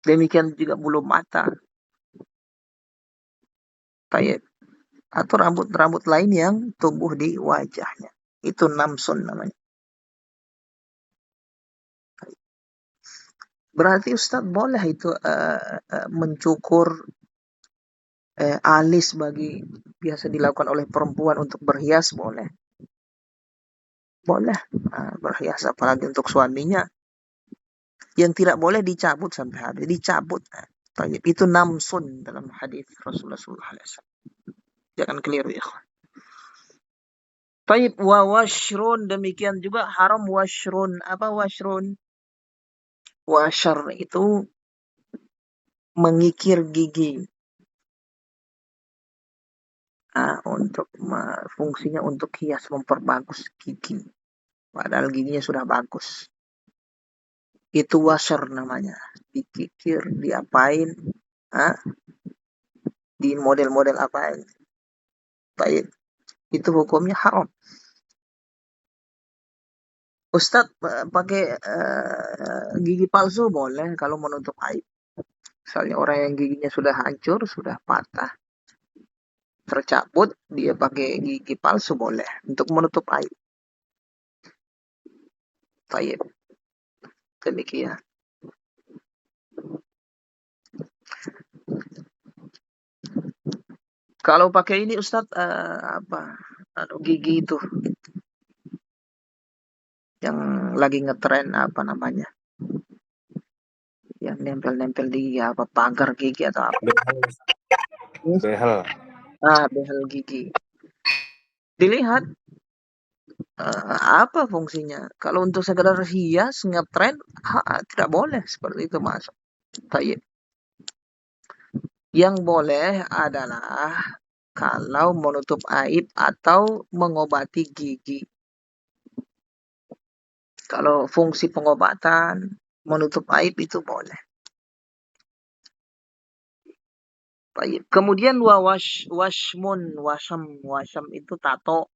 Demikian juga bulu mata. Tayyib. Atau rambut-rambut lain yang tumbuh di wajahnya. Itu namsun namanya. Berarti Ustaz boleh itu mencukur alis biasa dilakukan oleh perempuan untuk berhias, boleh. Boleh berhias apalagi untuk suaminya. Yang tidak boleh dicabut sampai habis, dicabut. Itu namsun dalam hadis Rasulullah SAW. Jangan keliru ya. Taib wa washrun, demikian juga haram washrun. Apa washrun? Washr itu mengikir gigi. Untuk fungsinya untuk hias, memperbagus gigi. Padahal giginya sudah bagus. Itu washr namanya. Dikikir, diapain, di model-model apain. Baik. Itu hukumnya haram. Ustadz pakai gigi palsu boleh kalau menutup aib. Misalnya orang yang giginya sudah hancur, sudah patah, tercabut, dia pakai gigi palsu boleh untuk menutup aib. Baik. Demikian. Kalau pakai ini Ustadz gigi itu yang lagi ngetren apa namanya? Yang nempel-nempel di pagar gigi atau apa? Behel. Behel gigi. Dilihat apa fungsinya. Kalau untuk sekedar hias, ngetren, tidak boleh seperti itu masuk. Tayyib. Yang boleh adalah kalau menutup aib atau mengobati gigi. Kalau fungsi pengobatan, menutup aib itu boleh. Tayyib. Kemudian washam itu tato.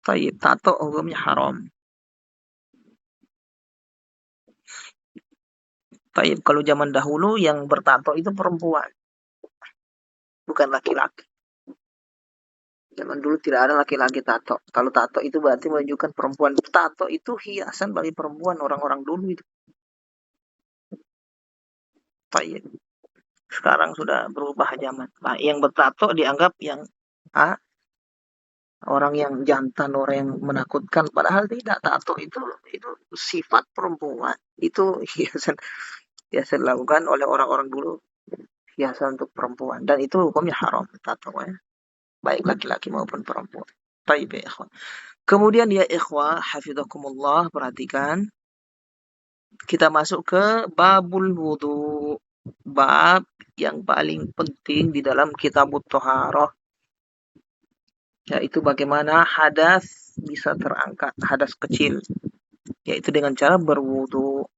Tayyib, tato hukumnya haram. Tayyib, kalau zaman dahulu yang bertato itu perempuan, bukan laki-laki. Zaman dulu tidak ada laki-laki tato. Kalau tato itu berarti menunjukkan perempuan. Tato itu hiasan bagi perempuan, orang-orang dulu itu. Tayyib. Sekarang sudah berubah zaman. Nah, yang bertato dianggap yang orang yang jantan, orang yang menakutkan. Padahal tidak. Tato itu sifat perempuan. Itu hiasan dilakukan oleh orang-orang dulu. Hiasan untuk perempuan. Dan itu hukumnya haram. Tato ya. Baik laki-laki maupun perempuan. Tayyib ya ikhwan. Kemudian ya ikhwah, hafizakumullah, perhatikan. Kita masuk ke babul wudu. Bab yang paling penting di dalam kitabut Thaharah. yaitu bagaimana hadas bisa terangkat, hadas kecil, yaitu dengan cara berwudu.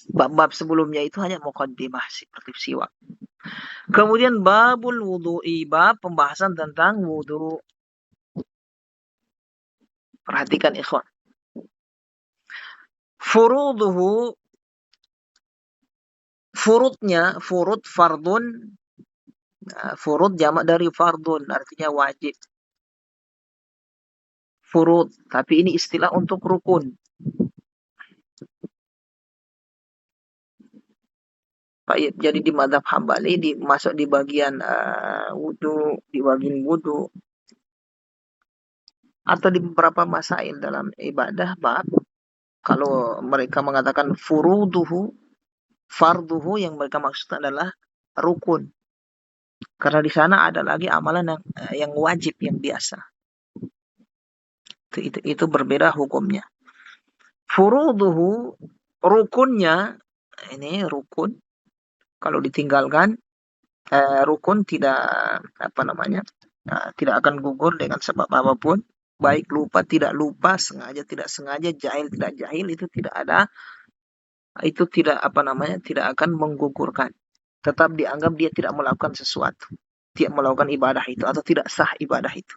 Bab-bab sebelumnya itu hanya muqaddimah seperti siwak. Kemudian babul wudu'i, bab pembahasan tentang wudu. Perhatikan ikhwan. Furuduhu, furud fardun. Furud jamak dari fardun, artinya wajib. Furud, tapi ini istilah untuk rukun. Baik, jadi di mazhab Hambali masuk di bagian wudu, di bagian wudu, atau di beberapa masail dalam ibadah bab, kalau mereka mengatakan furuduhu, farduhu, yang mereka maksud adalah rukun. Karena di sana ada lagi amalan yang wajib, yang biasa. Itu berbeda hukumnya. Furuduhu, rukunnya, ini rukun. Kalau ditinggalkan, rukun tidak tidak akan gugur dengan sebab apapun. Baik lupa, tidak lupa, sengaja, tidak sengaja, jahil, tidak jahil, itu tidak ada. Itu tidak tidak akan menggugurkan. Tetap dianggap dia tidak melakukan sesuatu. Tidak melakukan ibadah itu atau tidak sah ibadah itu.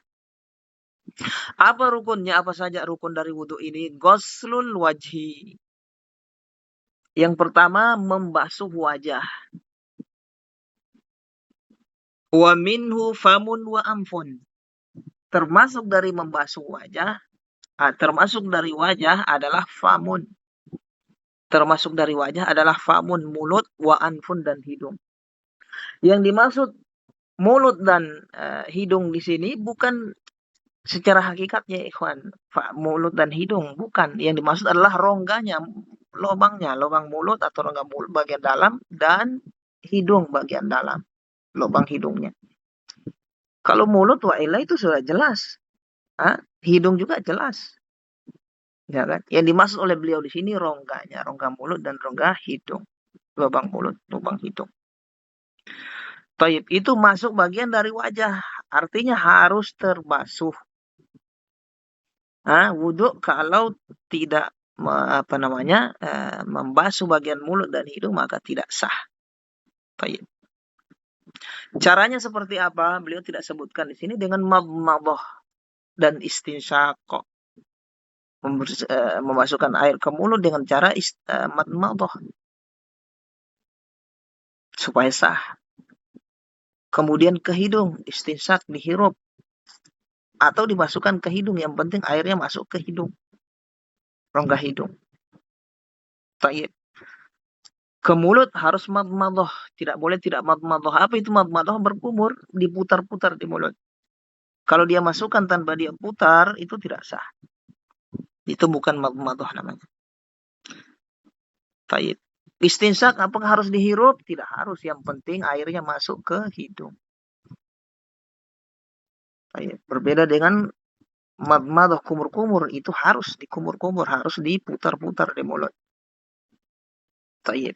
Apa rukunnya? Apa saja rukun dari wudu ini? Ghuslul wajhi. Yang pertama, membasuh wajah. Wa minhu famun wa amfun. Termasuk dari membasuh wajah, termasuk dari wajah adalah famun. Termasuk dari wajah adalah famun, mulut, wa anfun, dan hidung. Yang dimaksud mulut dan hidung di sini bukan secara hakikatnya, ikhwan. Mulut dan hidung bukan. Yang dimaksud adalah rongganya, lubangnya, lubang mulut atau rongga mulut bagian dalam, dan hidung bagian dalam, lubang hidungnya. Kalau mulut wa ila itu sudah jelas. Hidung juga jelas. Ya kan? Yang dimaksud oleh beliau di sini rongganya, rongga mulut dan rongga hidung. Lubang mulut, lubang hidung. Taib, itu masuk bagian dari wajah. Artinya harus terbasuh. Wudhu kalau tidak membasuh bagian mulut dan hidung maka tidak sah. Taib. Caranya seperti apa? Beliau tidak sebutkan di sini, dengan madmadah dan istinsyaq. Memasukkan air ke mulut dengan cara madmadah supaya sah. Kemudian ke hidung, istinsyaq, dihirup atau dimasukkan ke hidung, yang penting airnya masuk ke hidung, rongga hidung. Taib. Ke mulut harus madmadah, tidak boleh tidak madmadah. Apa itu madmadah? Berkumur, diputar-putar di mulut. Kalau dia masukkan tanpa dia putar, itu tidak sah. Itu bukan madmadah namanya. Taib. Istinsyaq apakah harus dihirup? Tidak harus, yang penting airnya masuk ke hidung. Taib. Berbeda dengan madmadah, kumur-kumur, itu harus dikumur-kumur, harus diputar-putar di mulut. Taib.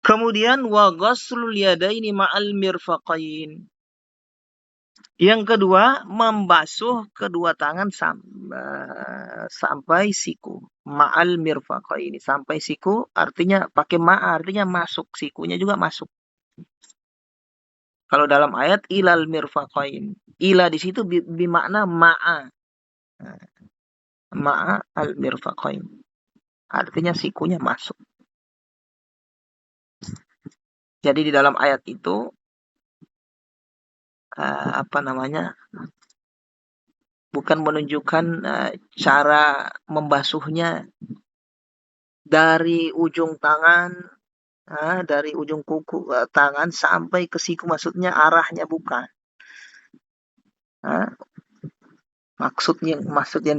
Kemudian wa ghuslul yadaini ma'al mirfaqain. Yang kedua, membasuh kedua tangan sampai siku. Ma'al mirfaqaini, sampai siku, artinya pakai artinya masuk, sikunya juga masuk. Kalau dalam ayat ilal mirfaqain, ila di situ bermakna ma'a. Ma'a al mirfaqain. Artinya sikunya masuk. Jadi di dalam ayat itu bukan menunjukkan cara membasuhnya dari ujung tangan, dari ujung kuku tangan sampai ke siku, maksudnya arahnya bukan. Maksud yang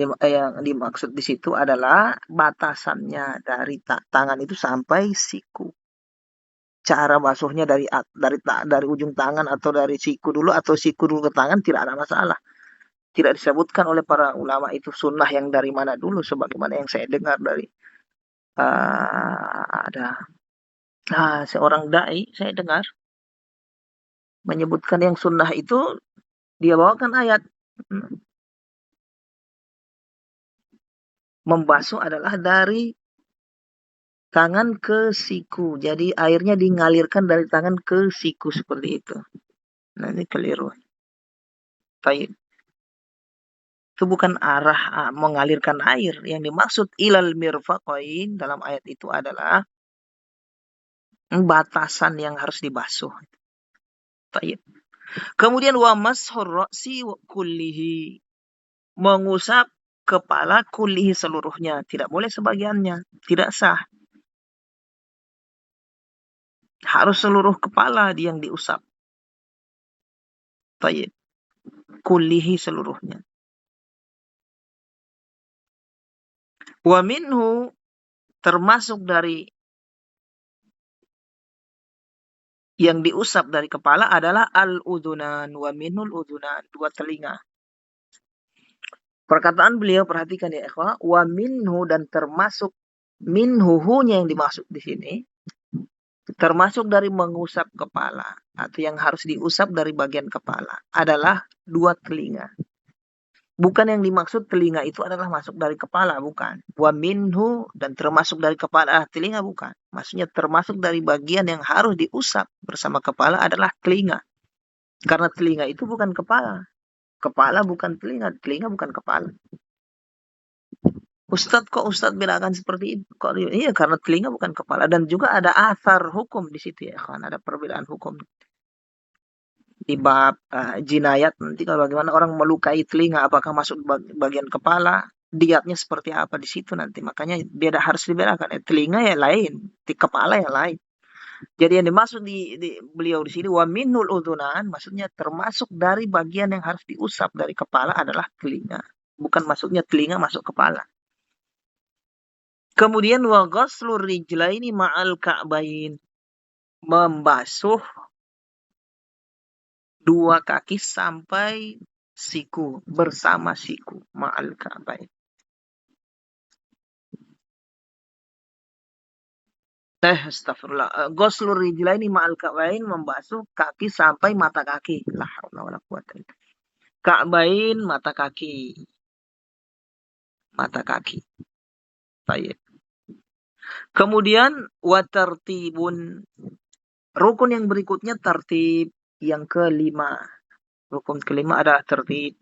dimaksud di situ adalah batasannya dari tangan itu sampai siku. Cara basuhnya dari ujung tangan atau dari siku dulu atau siku dulu ke tangan tidak ada masalah. Tidak disebutkan oleh para ulama itu sunnah yang dari mana dulu, sebagaimana yang saya dengar dari ada seorang dai, saya dengar menyebutkan yang sunnah itu dia bawakan ayat. Membasuh adalah dari tangan ke siku. Jadi airnya dingalirkan dari tangan ke siku seperti itu. Nah, ini keliru. Baik. Itu bukan arah mengalirkan air. Yang dimaksud ilal mirfaqain dalam ayat itu adalah batasan yang harus dibasuh. Baik. Kemudian wa mashur ra'si kullihi. Mengusap kepala kullihi seluruhnya. Tidak boleh sebagiannya. Tidak sah. Harus seluruh kepala yang diusap. Baik. Kullihi seluruhnya. Wa minhu termasuk dari yang diusap dari kepala adalah al-udhunan. Wa minhul udhunan. 2 telinga. Perkataan beliau, perhatikan ya ikhwah. Wa minhu, dan termasuk minhuhunya yang dimaksud di sini. Termasuk dari mengusap kepala. Atau yang harus diusap dari bagian kepala. Adalah 2 telinga. Bukan yang dimaksud telinga itu adalah masuk dari kepala, bukan. Wa minhu, dan termasuk dari kepala, telinga bukan. Maksudnya termasuk dari bagian yang harus diusap bersama kepala adalah telinga. Karena telinga itu bukan kepala. Kepala bukan telinga, telinga bukan kepala. Ustadz, kok Ustadz bedakan seperti itu? Kok iya, karena telinga bukan kepala. Dan juga ada asar hukum di situ ya, kan ada perbedaan hukum. Di bab jinayat nanti kalau bagaimana orang melukai telinga, apakah masuk bagian kepala, diatnya seperti apa di situ nanti. Makanya harus dibedakan. Telinga ya lain, di kepala ya lain. Jadi yang dimaksud di beliau di sini wa minul udhunan, maksudnya termasuk dari bagian yang harus diusap dari kepala adalah telinga. Bukan maksudnya telinga masuk kepala. Kemudian wa ghaslur rijlaini ma'al ka'bain, membasuh 2 kaki sampai siku, bersama siku, ma'al ka'bain. Astagfirullah. Ghuslur rijlaini ma'al ka'bain, membasuh kaki sampai mata kaki. La haula wala quwata illa billah. Ka'bain, mata kaki. Mata kaki. Baik. Kemudian wa tartibun. Rukun yang berikutnya tertib. Yang kelima. Rukun kelima adalah tertib.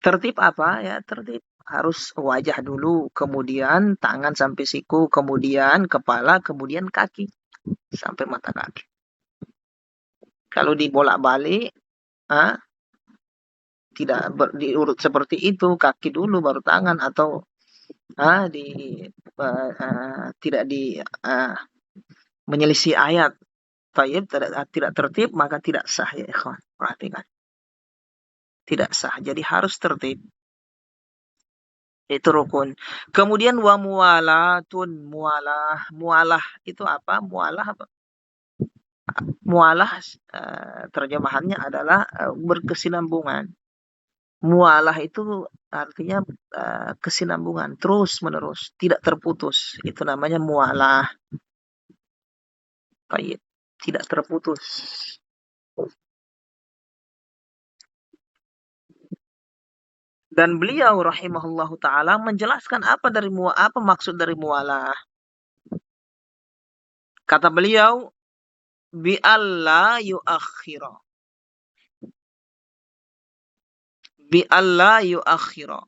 Tertib apa? Ya, tertib harus wajah dulu, kemudian tangan sampai siku, kemudian kepala, kemudian kaki sampai mata kaki. Kalau dibolak-balik, tidak diurut seperti itu, kaki dulu baru tangan, atau tidak menyelisih ayat. Tidak tertib, maka tidak sah ya ikhwan. Perhatikan. Tidak sah. Jadi harus tertib. Itu rukun. Kemudian wa muwalatun, mualah itu apa? Mualah apa? Mualah terjemahannya adalah berkesinambungan. Mualah itu artinya kesinambungan, terus menerus, tidak terputus. Itu namanya mualah. Baik, tidak terputus. Dan beliau rahimahullahu taala menjelaskan apa maksud dari mualah. Kata beliau, bi alla yuakhira. Bi alla yuakhira.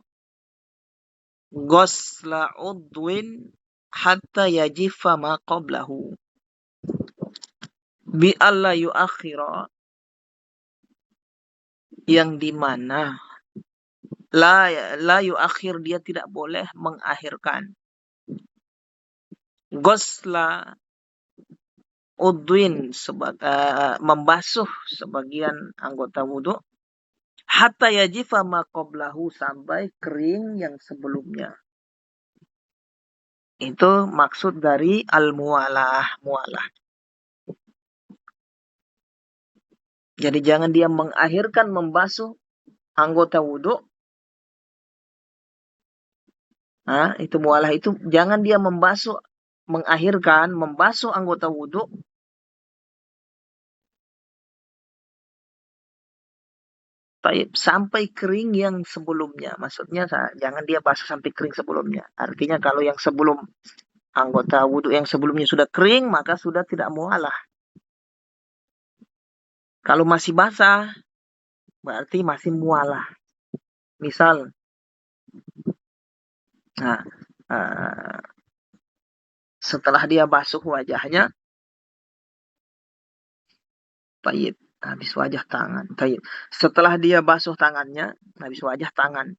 Ghusla udwin hatta yajifa ma qablahu. Bi alla yuakhira, yang dimana la yuakhir, dia tidak boleh mengakhirkan. Ghusla udwin, membasuh sebagian anggota wudhu, hatta yajifa ma qablahu, sampai kering yang sebelumnya. Itu maksud dari al-mualah, mualah. Jadi jangan dia mengakhirkan membasuh anggota wudhu, itu mualah itu jangan dia membasuh anggota wudhu sampai kering yang sebelumnya. Maksudnya jangan dia basuh sampai kering sebelumnya. Artinya kalau yang sebelum anggota wudhu yang sebelumnya sudah kering, maka sudah tidak mualah. Kalau masih basah, berarti masih mualah. Misal, setelah dia basuh wajahnya, habis wajah tangan. Setelah dia basuh tangannya, habis wajah tangan.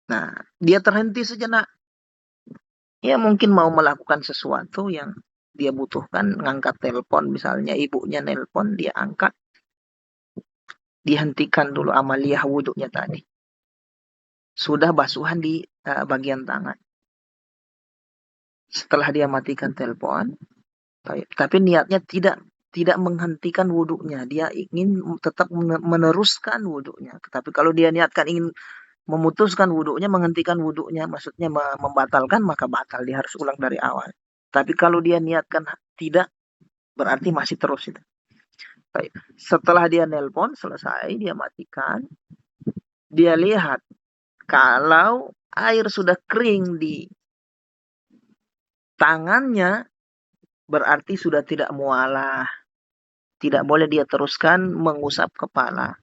Nah, dia terhenti sejenak. Ya mungkin mau melakukan sesuatu yang dia butuhkan, ngangkat telepon misalnya, ibunya nelpon, dia angkat. Dihentikan dulu amaliyah wudhunya tadi. Sudah basuhan di bagian tangan. Setelah dia matikan telepon, tapi niatnya tidak menghentikan wudhunya. Dia ingin tetap meneruskan wudhunya. Tapi kalau dia niatkan ingin memutuskan wudhunya, menghentikan wudhunya, maksudnya membatalkan, maka batal. Dia harus ulang dari awal. Tapi kalau dia niatkan tidak, berarti masih terus itu. Setelah dia nelpon, selesai, dia matikan. Dia lihat, kalau air sudah kering di tangannya, berarti sudah tidak mualah. Tidak boleh dia teruskan mengusap kepala.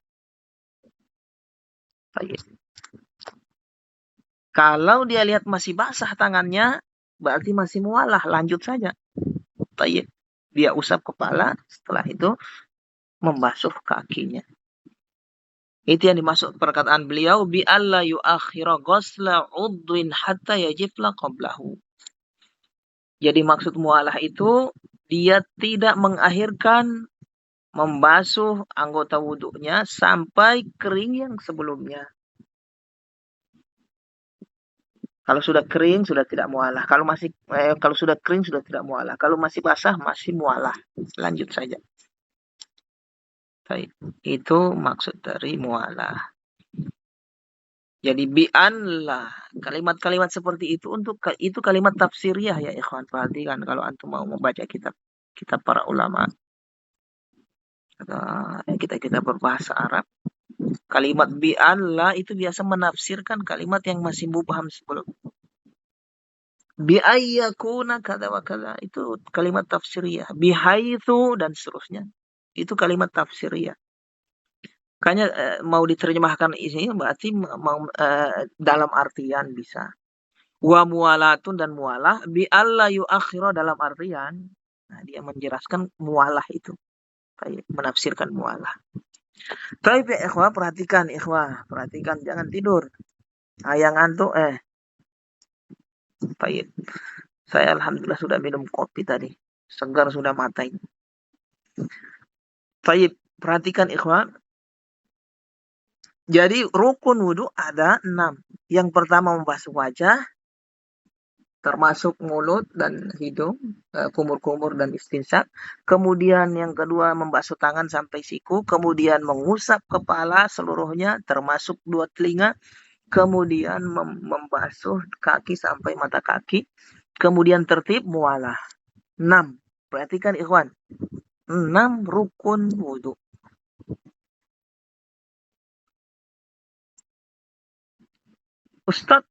Kalau dia lihat masih basah tangannya, berarti masih mualah. Lanjut saja. Dia usap kepala, setelah itu membasuh kakinya. Itu yang dimaksud perkataan beliau, bi alla yuakhira ghusla udwin hatta yajifla qablahu. Jadi maksud mualah itu, dia tidak mengakhirkan membasuh anggota wudhunya sampai kering yang sebelumnya. Kalau sudah kering sudah tidak mualah. Kalau sudah kering sudah tidak mualah. Kalau masih basah masih mualah. Lanjut saja. Itu maksud dari mualah. Jadi bi'anlah, kalimat-kalimat seperti itu itu kalimat tafsiriyah ya ikhwan. Perhatikan kalau antum mau membaca kitab para ulama. Kita berbahasa Arab. Kalimat bi'anlah itu biasa menafsirkan kalimat yang masih mubham sebelum. Bi'ayyakuna kada wa kada, itu kalimat tafsiriyah. Bihaitsu dan seterusnya. Itu kalimat tafsiriyah. Makanya mau diterjemahkan isinya berarti dalam artian bisa. Wa mualatun dan mualah bi alla yuakhira dalam artian. Nah, dia menjelaskan mualah itu. Kayak menafsirkan mualah. Tapi ya ikhwah, perhatikan jangan tidur. Yang ngantuk Baik. Saya alhamdulillah sudah minum kopi tadi. Segar sudah mata ini. Baik, perhatikan ikhwan. Jadi rukun wudhu ada 6. Yang pertama membasuh wajah, termasuk mulut dan hidung, kumur-kumur dan istinsyak. Kemudian yang kedua membasuh tangan sampai siku. Kemudian mengusap kepala seluruhnya, termasuk 2 telinga. Kemudian membasuh kaki sampai mata kaki. Kemudian tertib mualah. 6. Perhatikan ikhwan. 6 rukun wudhu. Ustadz,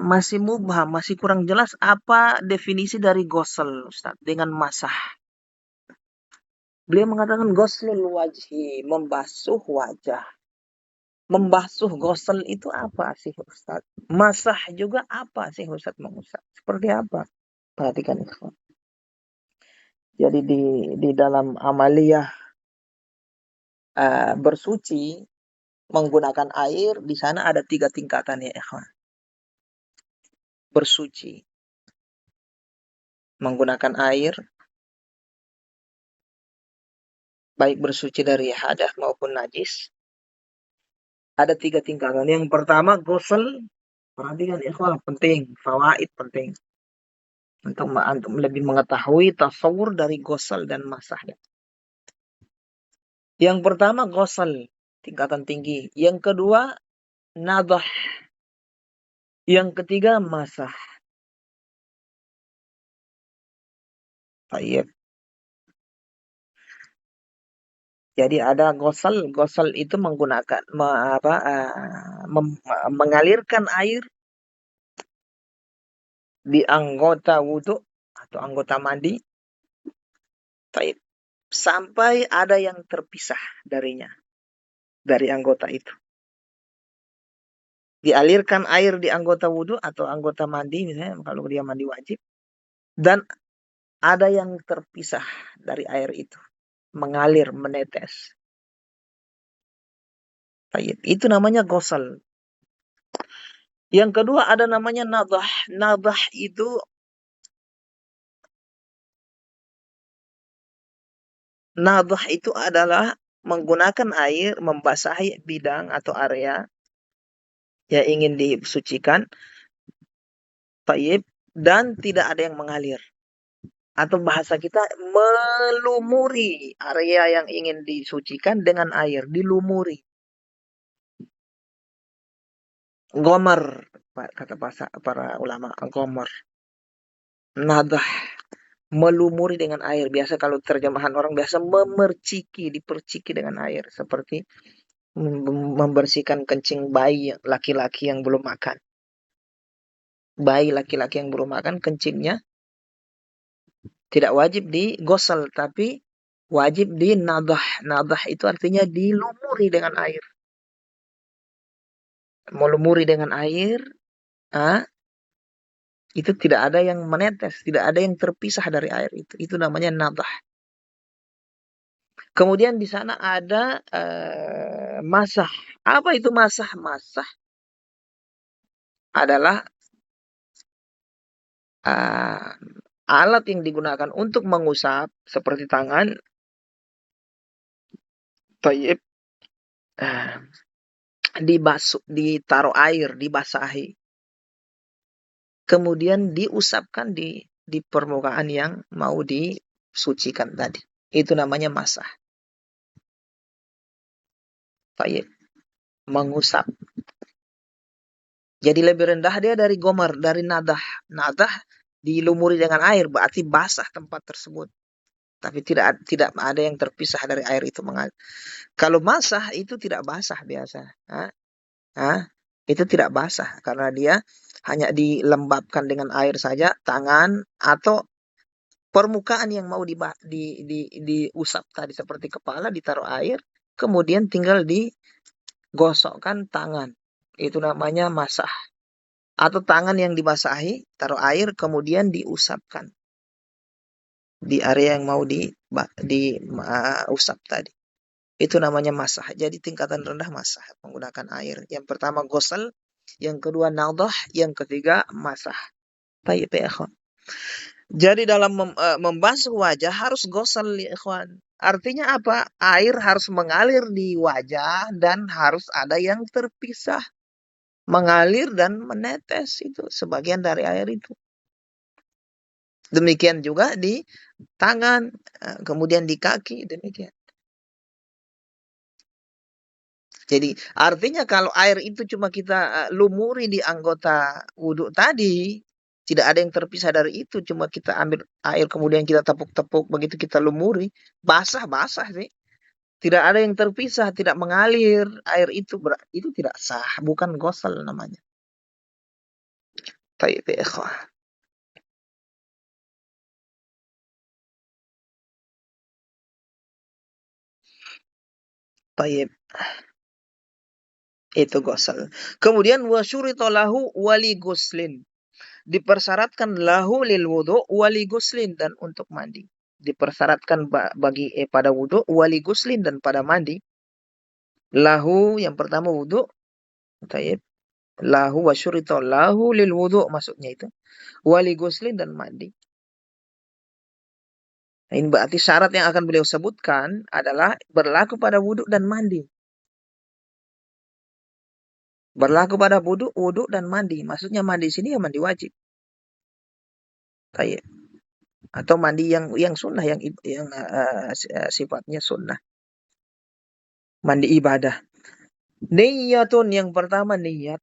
masih mubham, masih kurang jelas apa definisi dari ghusl, Ustadz, dengan masah. Beliau mengatakan ghuslul wajhi, membasuh wajah. Membasuh ghusl itu apa sih, Ustadz? Masah juga apa sih, Ustadz, mengusap? Seperti apa? Perhatikan itu. Jadi di dalam amaliyah bersuci menggunakan air, di sana ada 3 tingkatan ya ikhwan. Bersuci menggunakan air, baik bersuci dari hadas maupun najis. Ada 3 tingkatan. Yang pertama ghusl, perhatikan ikhwan, penting, fawaid penting. Untuk lebih mengetahui tasawur dari ghusl dan masahnya. Yang pertama ghusl, tingkatan tinggi. Yang kedua nadah. Yang ketiga masah. Baik. Jadi ada ghusl. Ghusl itu menggunakan mengalirkan air di anggota wudhu atau anggota mandi. Baik. Sampai ada yang terpisah darinya, dari anggota itu. Dialirkan air di anggota wudhu atau anggota mandi, misalnya kalau dia mandi wajib, dan ada yang terpisah dari air itu, mengalir, menetes. Baik. Itu namanya ghusl. Yang kedua ada namanya nadah. Nadah itu adalah menggunakan air membasahi bidang atau area yang ingin disucikan, taib, dan tidak ada yang mengalir. Atau bahasa kita melumuri area yang ingin disucikan dengan air, dilumuri. Gomar, kata bahasa para ulama, gomar. Nadah, melumuri dengan air. Biasa kalau terjemahan orang biasa memerciki, diperciki dengan air. Seperti membersihkan kencing bayi laki-laki yang belum makan. Bayi laki-laki yang belum makan, kencingnya tidak wajib digosel, tapi wajib di nadah. Nadah itu artinya dilumuri dengan air. Melumuri dengan air, itu tidak ada yang menetes, tidak ada yang terpisah dari air itu. Itu namanya nadah. Kemudian di sana ada masah. Apa itu masah? Masah adalah alat yang digunakan untuk mengusap seperti tangan, taib, dibasuh, ditaruh air, dibasahi, kemudian diusapkan di permukaan yang mau disucikan tadi. Itu namanya masah. Taib, mengusap. Jadi lebih rendah dia dari gomar, dari nadah. Nadah dilumuri dengan air, berarti basah tempat tersebut. Tapi tidak ada yang terpisah dari air itu mengalir. Kalau basah itu tidak basah biasa. Itu tidak basah karena dia hanya dilembabkan dengan air saja, tangan atau permukaan yang mau diusap tadi seperti kepala ditaruh air, kemudian tinggal digosokkan tangan. Itu namanya masah. Atau tangan yang dibasahi, taruh air, kemudian diusapkan di area yang mau diusap tadi. Itu namanya masah. Jadi tingkatan rendah masah menggunakan air. Yang pertama ghusl, yang kedua nadah, yang ketiga masah. Baik ya ikhwan. Jadi dalam membasuh wajah harus ghusl ya ikhwan. Artinya apa? Air harus mengalir di wajah dan harus ada yang terpisah. Mengalir dan menetes, itu sebagian dari air itu. Demikian juga di tangan, kemudian di kaki, demikian. Jadi artinya kalau air itu cuma kita lumuri di anggota wudhu tadi, tidak ada yang terpisah dari itu, cuma kita ambil air kemudian kita tepuk-tepuk, begitu kita lumuri, basah-basah sih. Tidak ada yang terpisah, tidak mengalir air itu, itu tidak sah, bukan ghusl namanya. Baik, ikhwah. Baik. Itu ghusl. Kemudian wasyurita lahu wali guslin. Dipersyaratkan lahu lil wudu wali guslin, dan untuk mandi. Dipersyaratkan bagi pada wudu, wali guslin, dan pada mandi. Lahu yang pertama wudu, taib. Lahu wasyurita lahu lil wudu, maksudnya itu. Wali guslin, dan mandi. Nah, ini berarti syarat yang akan beliau sebutkan adalah berlaku pada wudu dan mandi. Berlaku pada wudu dan mandi. Maksudnya mandi sini ya mandi wajib. Taib. Atau mandi yang sunnah, yang sifatnya sunnah. Mandi ibadah. Niyatun, yang pertama niat.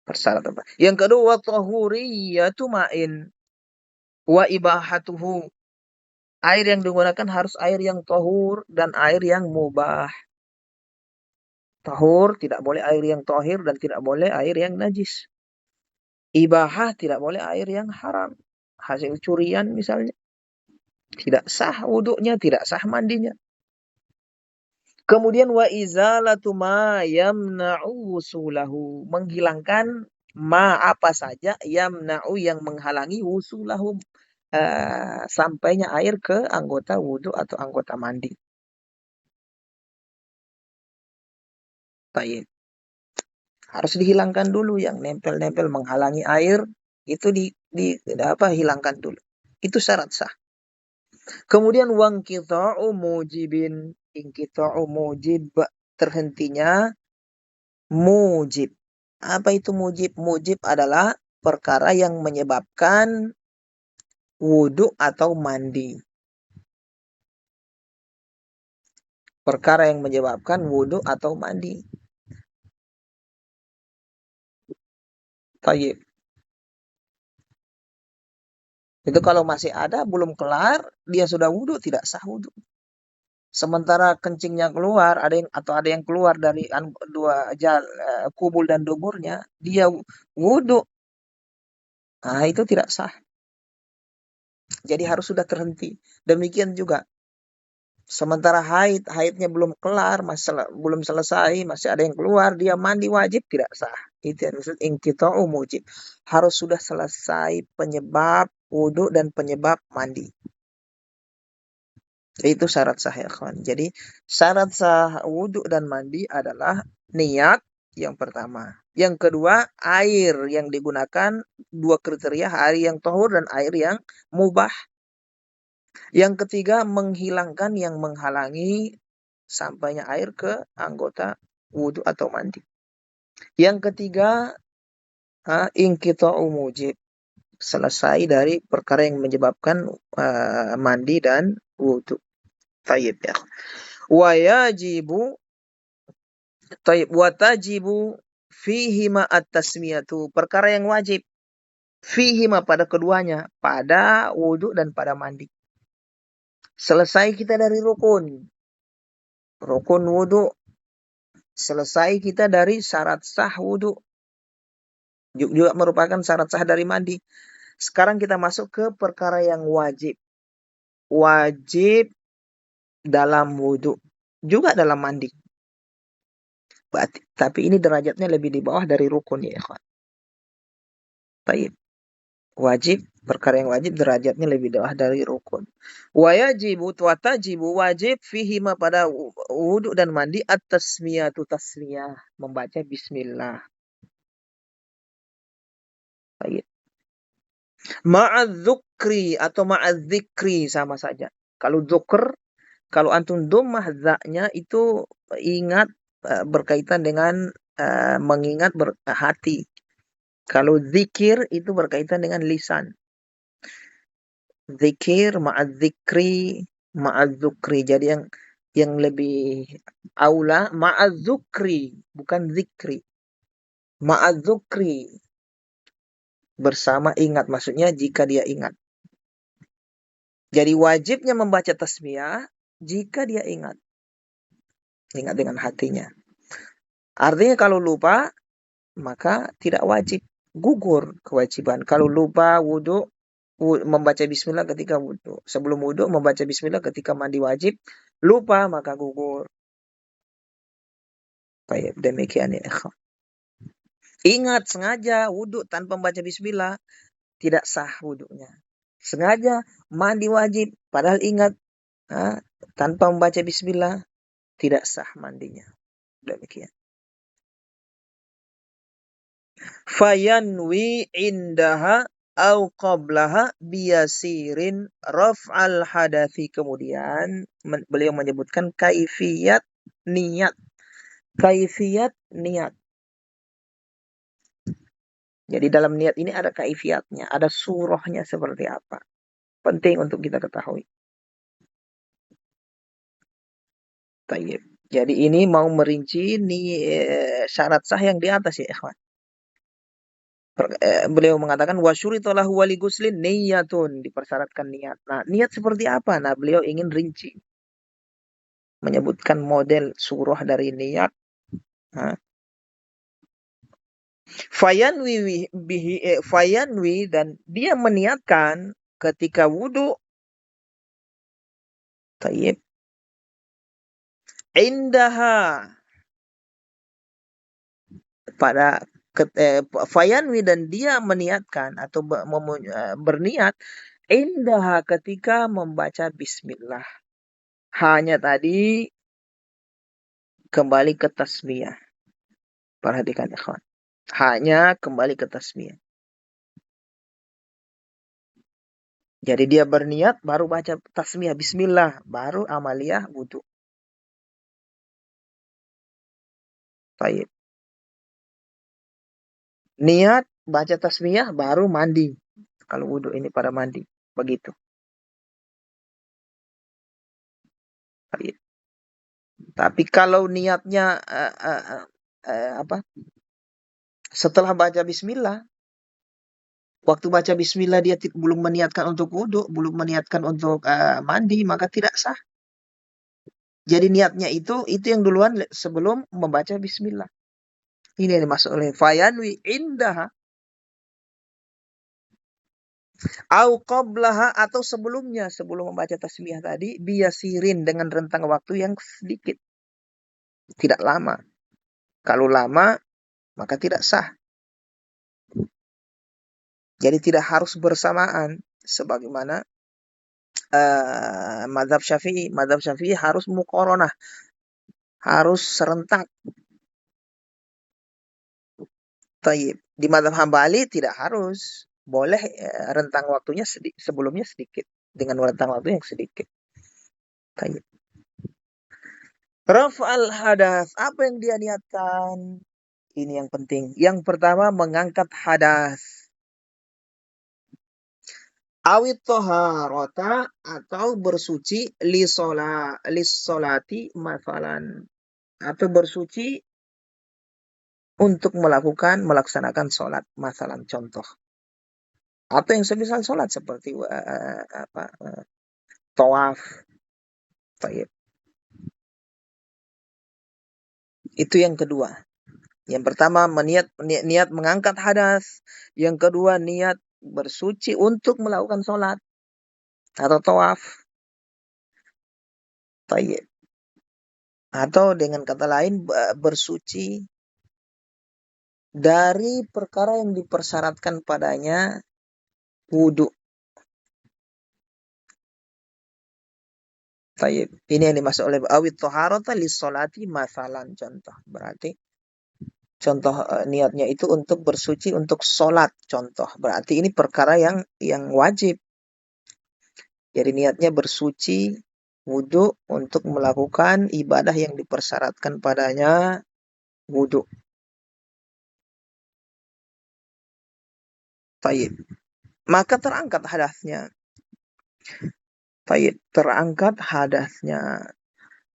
Persyaratan. Yang kedua tahuriyatu ma'in wa ibahatuhu. Air yang digunakan harus air yang tahur dan air yang mubah. Tahur tidak boleh air yang tahir dan tidak boleh air yang najis. Ibahah tidak boleh air yang haram. Hasil curian misalnya. Tidak sah wudunya, tidak sah mandinya. Kemudian wa izalatu ma yamna'u wusulahu. Menghilangkan ma apa saja yamna'u yang menghalangi wusulahu. Sampainya air ke anggota wudhu atau anggota mandi. Baik. Harus dihilangkan dulu yang nempel-nempel menghalangi air, itu hilangkan dulu. Itu syarat sah. Kemudian wangqita'u mujibin, inqita'u mujib, terhentinya mujib. Apa itu mujib? Mujib adalah perkara yang menyebabkan wudhu atau mandi. Perkara yang menyebabkan wudhu atau mandi. Baik. Itu kalau masih ada, belum kelar, dia sudah wudhu, tidak sah wudhu. Sementara kencingnya keluar, ada yang keluar dari dua kubul dan duburnya, dia wudhu. Nah, itu tidak sah. Jadi harus sudah terhenti. Demikian juga. Sementara haidnya belum kelar, belum selesai, masih ada yang keluar, dia mandi wajib, tidak sah. Itu yang maksud inqita'u mujib. Harus sudah selesai penyebab wudhu dan penyebab mandi. Itu syarat sah ya kawan. Jadi syarat sah wudhu dan mandi adalah niat yang pertama. Yang kedua, air yang digunakan, dua kriteria, air yang tahur dan air yang mubah. Yang ketiga, menghilangkan yang menghalangi sampainya air ke anggota wudhu atau mandi. Yang ketiga, inqita'u mujib. Selesai dari perkara yang menyebabkan mandi dan wudhu. Tayyib ya. Watajibu fihima at-tasmiyatu. Perkara yang wajib. Fihima pada keduanya. Pada wudhu dan pada mandi. Selesai kita dari rukun. Rukun wudhu. Selesai kita dari syarat sah wudhu. Juga merupakan syarat sah dari mandi. Sekarang kita masuk ke perkara yang wajib. Wajib dalam wudhu. Juga dalam mandi. Tapi ini derajatnya lebih di bawah dari rukun ya ikhwan. Baik. Wajib, perkara yang wajib derajatnya lebih di bawah dari rukun. Watajibu wajib fihima pada wudhu dan mandi at-tasmiyatu tasmiyah. Membaca bismillah. Baik. Ma'adzukri atau ma'adzikri sama saja. Kalau dzukr, kalau antum dhammah za-nya itu ingat berkaitan dengan mengingat hati. Kalau zikir itu berkaitan dengan lisan. Zikir ma'adzikri ma'adzukri. Jadi yang lebih aula ma'adzukri, bukan zikri. Ma'adzukri. Bersama ingat, maksudnya jika dia ingat. Jadi wajibnya membaca tasmiyah jika dia ingat. Ingat dengan hatinya. Artinya kalau lupa, maka tidak wajib. Gugur kewajiban. Kalau lupa wudhu, membaca bismillah ketika wudhu. Sebelum wudhu membaca bismillah ketika mandi wajib. Lupa maka gugur. Baik, demikian ya ikhwan. Ingat sengaja wudhu tanpa membaca bismillah, tidak sah wudhunya. Sengaja mandi wajib, padahal ingat tanpa membaca bismillah, tidak sah mandinya. Demikian. Fayanwi indaha au qablaha biyasirin raf'al hadathi. Kemudian beliau menyebutkan kaifiyat niat. Kaifiyat niat. Jadi dalam niat ini ada kaifiyatnya, ada surahnya seperti apa. Penting untuk kita ketahui. Tayyib. Jadi ini mau merinci syarat sah yang di atas ya ikhwan. Beliau mengatakan wasyurita lahu wali guslin niyatun, dipersyaratkan niat. Nah, niat seperti apa? Nah, beliau ingin rinci. Menyebutkan model surah dari niat. Nah, fayanwi dan dia meniatkan ketika wudu. Tayyib. Indaha pada fayanwi dan dia meniatkan atau berniat indaha ketika membaca bismillah. Hanya tadi kembali ke tasmiyah. Perhatikan ikhwan. Hanya kembali ke tasmiyah. Jadi dia berniat baru baca tasmiyah bismillah, baru amaliyah wudu. Baik. Niat baca tasmiyah baru mandi. Kalau wudu ini pada mandi, begitu. Baik. Tapi kalau niatnya apa? Setelah baca bismillah, waktu baca bismillah dia belum meniatkan untuk wudu, belum meniatkan untuk mandi, maka tidak sah. Jadi niatnya itu yang duluan sebelum membaca bismillah. Ini yang dimaksud oleh fayanwi indaha au qablaha atau sebelumnya, sebelum membaca tasbih tadi biyasirin dengan rentang waktu yang sedikit. Tidak lama. Kalau lama maka tidak sah. Jadi tidak harus bersamaan sebagaimana mazhab Syafi'i. Mazhab Syafi'i harus muqaranah, harus serentak. Tayyib. Di mazhab Hambali tidak harus. Boleh rentang waktunya sebelumnya sedikit. Dengan rentang waktu yang sedikit. Tayyib. Raf'al hadas. Apa yang dia niatkan? Ini yang penting. Yang pertama mengangkat hadas. Awit toharota atau bersuci lisolati masalan. Atau bersuci untuk melaksanakan sholat. Masalan contoh. Atau yang semisal sholat seperti tawaf. Tayyib. Itu yang kedua. Yang pertama niat mengangkat hadas. Yang kedua niat bersuci untuk melakukan sholat atau tawaf. Tayyib. Atau dengan kata lain bersuci dari perkara yang dipersyaratkan padanya wudu. Tayyib. Ini yang dimaksud oleh awit toharota lissolati masalan contoh. Berarti contoh niatnya itu untuk bersuci untuk sholat contoh. Berarti ini perkara yang wajib. Jadi niatnya bersuci wudu untuk melakukan ibadah yang dipersyaratkan padanya wudu. Tayyib. Maka terangkat hadasnya. Tayyib. Terangkat hadasnya.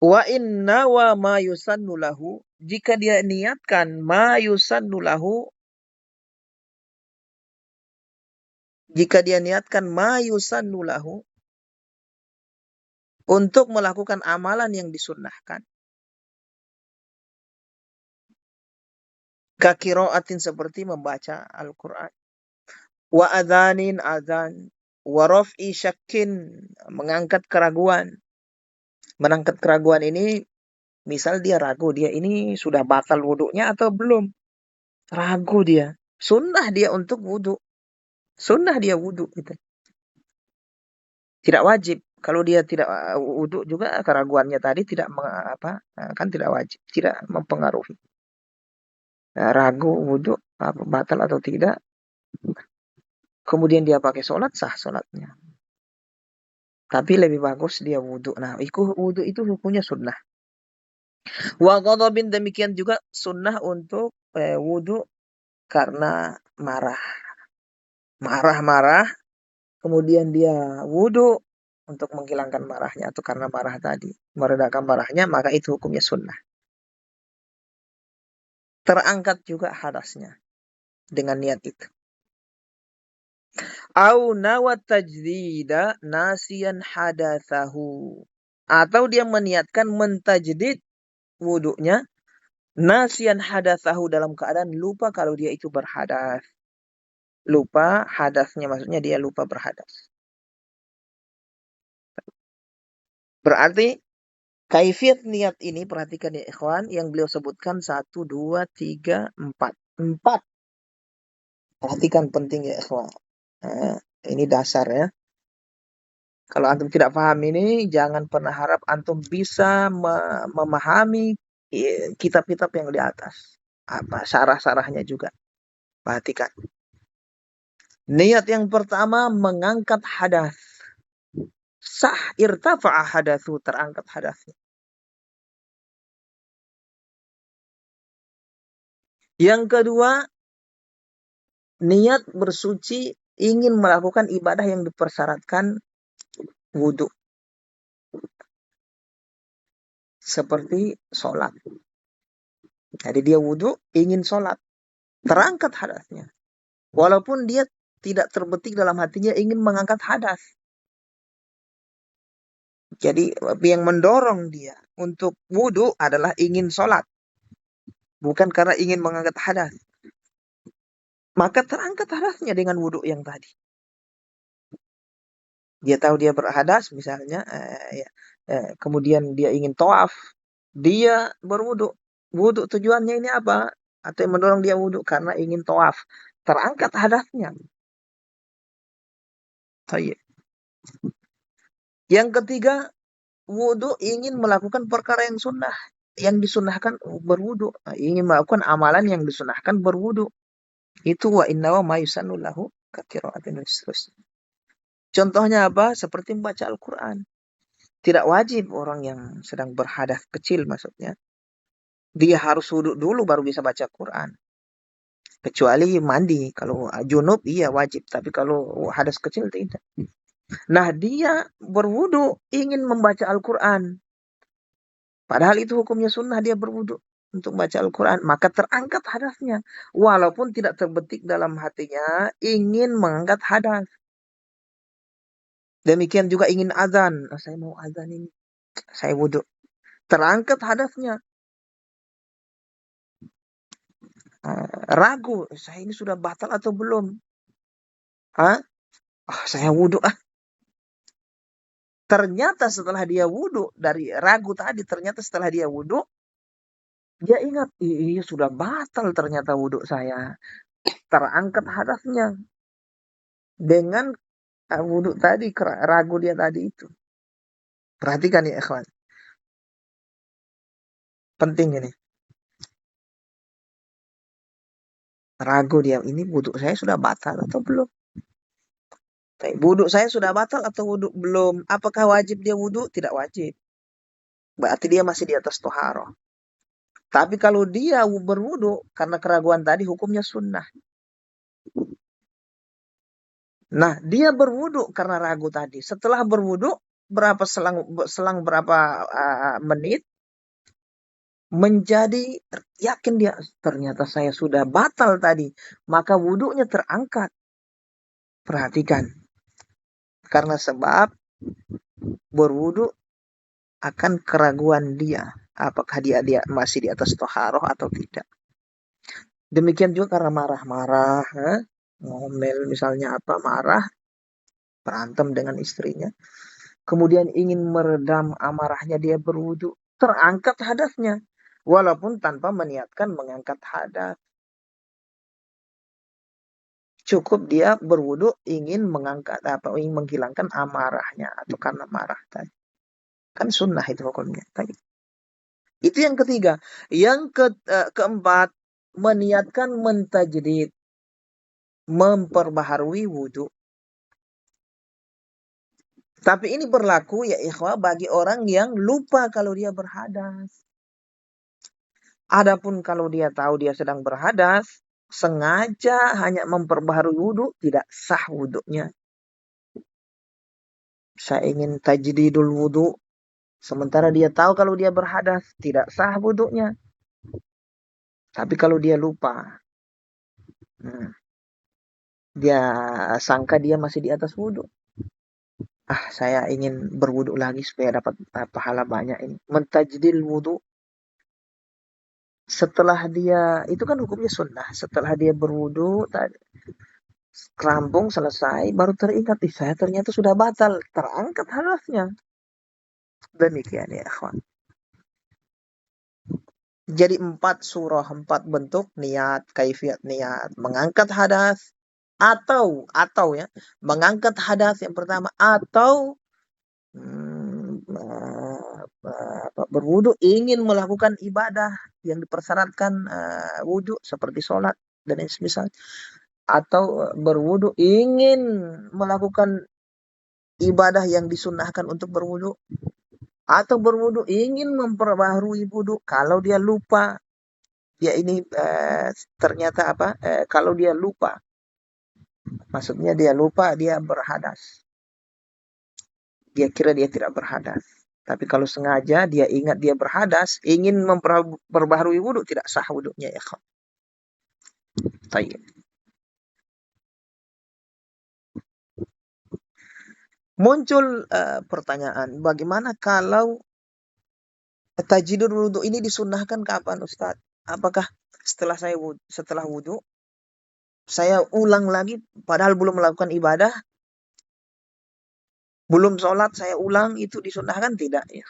Wa inna wa ma yusannu lahu. Jika dia niatkan ma yusannu lahu. Jika dia niatkan ma yusannu lahu. Untuk melakukan amalan yang disunnahkan. Kakiraatin seperti membaca Al-Quran. Wa adhanin adhan. Wa raf'i syakkin. Mengangkat keraguan. Mengangkat keraguan ini. Misal dia ragu. Dia ini sudah batal wudunya atau belum. Ragu dia. Sunnah dia untuk wudu. Sunnah dia wudu. Gitu. Tidak wajib. Kalau dia tidak wudu juga keraguannya tadi tidak kan tidak wajib. Tidak mempengaruhi. Ragu wudu batal atau tidak. Kemudian dia pakai sholat, sah sholatnya. Tapi lebih bagus dia wudu. Nah, wudu itu hukumnya sunnah. Wa ghadabin demikian juga sunnah untuk wudu karena marah. Marah-marah. Kemudian dia wudu. untuk menghilangkan marahnya atau karena marah tadi, meredakan marahnya, maka itu hukumnya sunnah. Terangkat juga hadasnya dengan niat itu. Au nawat tajdida nasiyan hadatsahu. Atau dia meniatkan mentajdid wudunya nasiyan hadatsahu dalam keadaan lupa kalau dia itu berhadas. Lupa hadasnya maksudnya dia lupa berhadas. Berarti kaifiyat niat ini perhatikan ya ikhwan yang beliau sebutkan 1, 2, 3, 4. 4. Perhatikan penting ya ikhwan. Nah, ini dasar ya. Kalau antum tidak paham ini, jangan pernah harap antum bisa memahami kitab-kitab yang di atas. Apa syarah-syarahnya juga. Perhatikan. Niat yang pertama mengangkat hadas. Sah irtafa'a hadatsu, terangkat hadasnya. Yang kedua, niat bersuci ingin melakukan ibadah yang dipersyaratkan wudhu. Seperti sholat. Jadi dia wudhu, ingin sholat. Terangkat hadasnya. Walaupun dia tidak terbetik dalam hatinya ingin mengangkat hadas. Jadi yang mendorong dia untuk wudhu adalah ingin sholat. Bukan karena ingin mengangkat hadas. Maka terangkat hadasnya dengan wudhu yang tadi. Dia tahu dia berhadas misalnya. Kemudian dia ingin tawaf. Dia berwudhu. Wudhu tujuannya ini apa? Atau yang mendorong dia wudhu karena ingin tawaf. Terangkat hadasnya. Yang ketiga, wudhu ingin melakukan perkara yang sunnah. Yang disunahkan berwudhu. Ingin melakukan amalan yang disunahkan berwudhu. Itu wa innawa ma yusannu lahu katsiratan seterusnya. Contohnya apa? Seperti membaca Al-Quran. Tidak wajib orang yang sedang berhadas kecil maksudnya. Dia harus wudhu dulu baru bisa baca Quran. Kecuali mandi. Kalau junub iya wajib. Tapi kalau hadas kecil tidak. Nah dia berwudhu ingin membaca Al-Quran. Padahal itu hukumnya sunnah dia berwudhu untuk baca Al-Quran. Maka terangkat hadasnya. Walaupun tidak terbetik dalam hatinya ingin mengangkat hadas. Demikian juga ingin azan. Saya mau azan ini. Saya wudhu. Terangkat hadasnya. Ragu. Saya ini sudah batal atau belum? Saya wudhu. Ternyata setelah dia wudhu. Dari ragu tadi. Ternyata setelah dia wudhu. Dia ingat. Iya sudah batal ternyata wudhu saya. Terangkat hadasnya. Dengan wudhu tadi. Ragu dia tadi itu. Perhatikan ya ikhwan. Penting ini. Ragu dia. Ini wudhu saya sudah batal atau belum? Wudhu saya sudah batal atau wudhu belum? Apakah wajib dia wudhu? Tidak wajib. Berarti dia masih di atas toharoh. Tapi kalau dia berwudhu karena keraguan tadi hukumnya sunnah. Nah, dia berwudhu karena ragu tadi. Setelah berwudhu selang berapa menit menjadi yakin dia ternyata saya sudah batal tadi. Maka wudhunya terangkat. Perhatikan. Karena sebab berwudhu akan keraguan dia. Apakah dia masih di atas toharoh atau tidak. Demikian juga karena marah-marah. Ngomel misalnya apa, marah. Berantem dengan istrinya. Kemudian ingin meredam amarahnya dia berwudhu. Terangkat hadasnya. Walaupun tanpa meniatkan mengangkat hadas. Cukup dia berwudhu ingin mengangkat ingin menghilangkan amarahnya. Atau karena marah tadi. Kan sunnah itu hukumnya. Itu yang ketiga. Yang keempat, meniatkan mentajdid, memperbaharui wudhu. Tapi ini berlaku ya ikhwah bagi orang yang lupa kalau dia berhadas. Adapun kalau dia tahu dia sedang berhadas, sengaja hanya memperbaharui wudhu, tidak sah wudhunya. saya ingin tajdidul wudu, sementara dia tahu kalau dia berhadas tidak sah wudunya. Tapi kalau dia lupa, hmm, dia sangka dia masih di atas wudu. Saya ingin berwudu lagi supaya dapat pahala banyak ini. Mentajdil wudu setelah dia, itu kan hukumnya sunnah. Setelah dia berwudu, kerampung selesai, baru teringat, saya ternyata sudah batal. Terangkat hadasnya. Demikian ya, akhwan. Jadi 4 surah, 4 bentuk niat, kaifiat niat, mengangkat hadas atau ya, mengangkat hadas yang pertama atau berwudu ingin melakukan ibadah yang dipersyaratkan wudu seperti sholat dan yang semisal, atau berwudu ingin melakukan ibadah yang disunnahkan untuk berwudu, atau berwudu ingin memperbaharui wudu kalau dia lupa. Ya ini ternyata kalau dia lupa, maksudnya dia lupa dia berhadas, dia kira dia tidak berhadas, tapi kalau sengaja dia ingat dia berhadas, ingin memperbaharui wudu, tidak sah wudunya ya. Tayyib. Muncul pertanyaan, bagaimana kalau tajdidul wudu ini disunnahkan kapan, Ustaz? Apakah setelah wudu saya ulang lagi padahal belum melakukan ibadah, belum sholat saya ulang, itu disunnahkan? Tidak ya.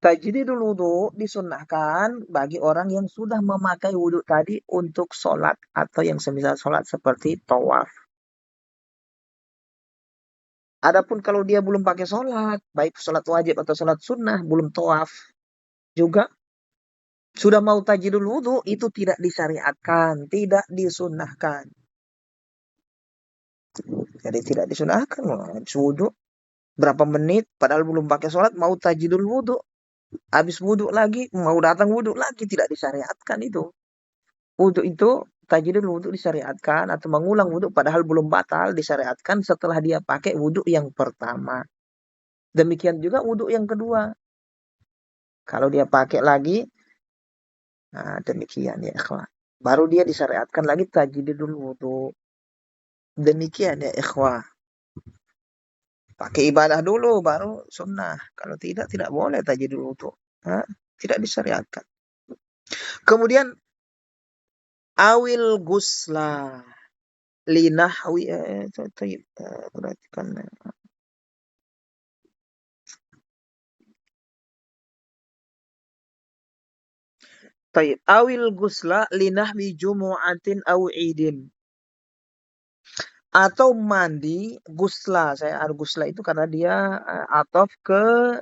Tajdidul wudu disunnahkan bagi orang yang sudah memakai wudu tadi untuk sholat atau yang semisal sholat seperti tawaf. Adapun kalau dia belum pakai sholat, baik sholat wajib atau sholat sunnah, belum tawaf juga, sudah mau tajdidul wudu, itu tidak disyariatkan, tidak disunnahkan. Jadi tidak disunnahkan, wudu berapa menit, padahal belum pakai sholat, mau tajdidul wudu. Habis wudu lagi, mau datang wudu lagi, tidak disyariatkan itu. Wudu itu, tajdidul wudu disyariatkan, atau mengulang wudu padahal belum batal, disyariatkan setelah dia pakai wudu yang pertama. Demikian juga wudu yang kedua. Kalau dia pakai lagi, nah demikian ya ikhwah. Baru dia disyariatkan lagi tajdidul wudu. Demikian ya ikhwah. Pakai ibadah dulu baru sunnah. Kalau tidak, tidak boleh tajdidul wudu. Tidak disyariatkan. Kemudian awil gusla linahwi perhatikan. Taib. Awil gusla linahwi jumu'atin aw idin. Atau mandi gusla. Gusla itu karena dia ataf ke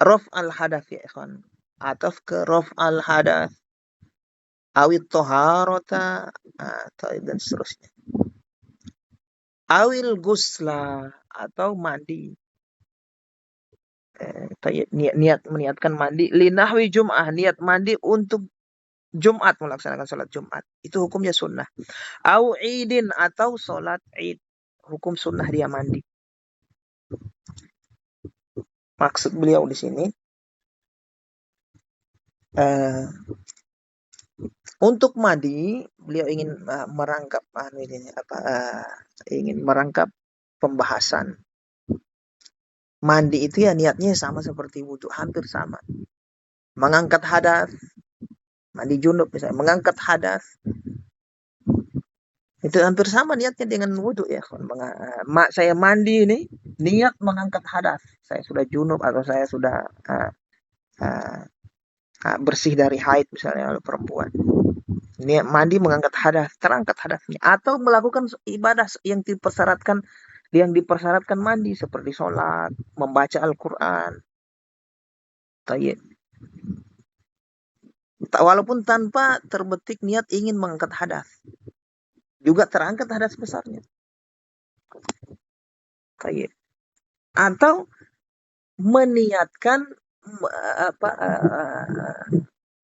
raf al-hadath ya ikhwan. Ataf ke raf al-hadath. Awit toharota. Dan seterusnya. Awil gusla. Atau mandi. Meniatkan mandi. Linahwi jum'ah. Niat mandi untuk Jumat, melaksanakan sholat Jumat. Itu hukumnya sunnah. Au idin, atau sholat id. Hukum sunnah dia mandi. Maksud beliau di sini, untuk mandi, beliau ingin merangkap ingin merangkap pembahasan. Mandi itu ya niatnya sama seperti wudhu, hampir sama. Mengangkat hadas, mandi junub misalnya, mengangkat hadas, itu hampir sama niatnya dengan wudhu ya. Saya mandi ini, niat mengangkat hadas. Saya sudah junub atau saya sudah bersih dari haid misalnya oleh perempuan. Niat mandi mengangkat hadas, terangkat hadasnya. Atau melakukan ibadah yang dipersyaratkan mandi seperti sholat, membaca Al-Quran. Walaupun tanpa terbetik niat ingin mengangkat hadas, juga terangkat hadas besarnya. Atau meniatkan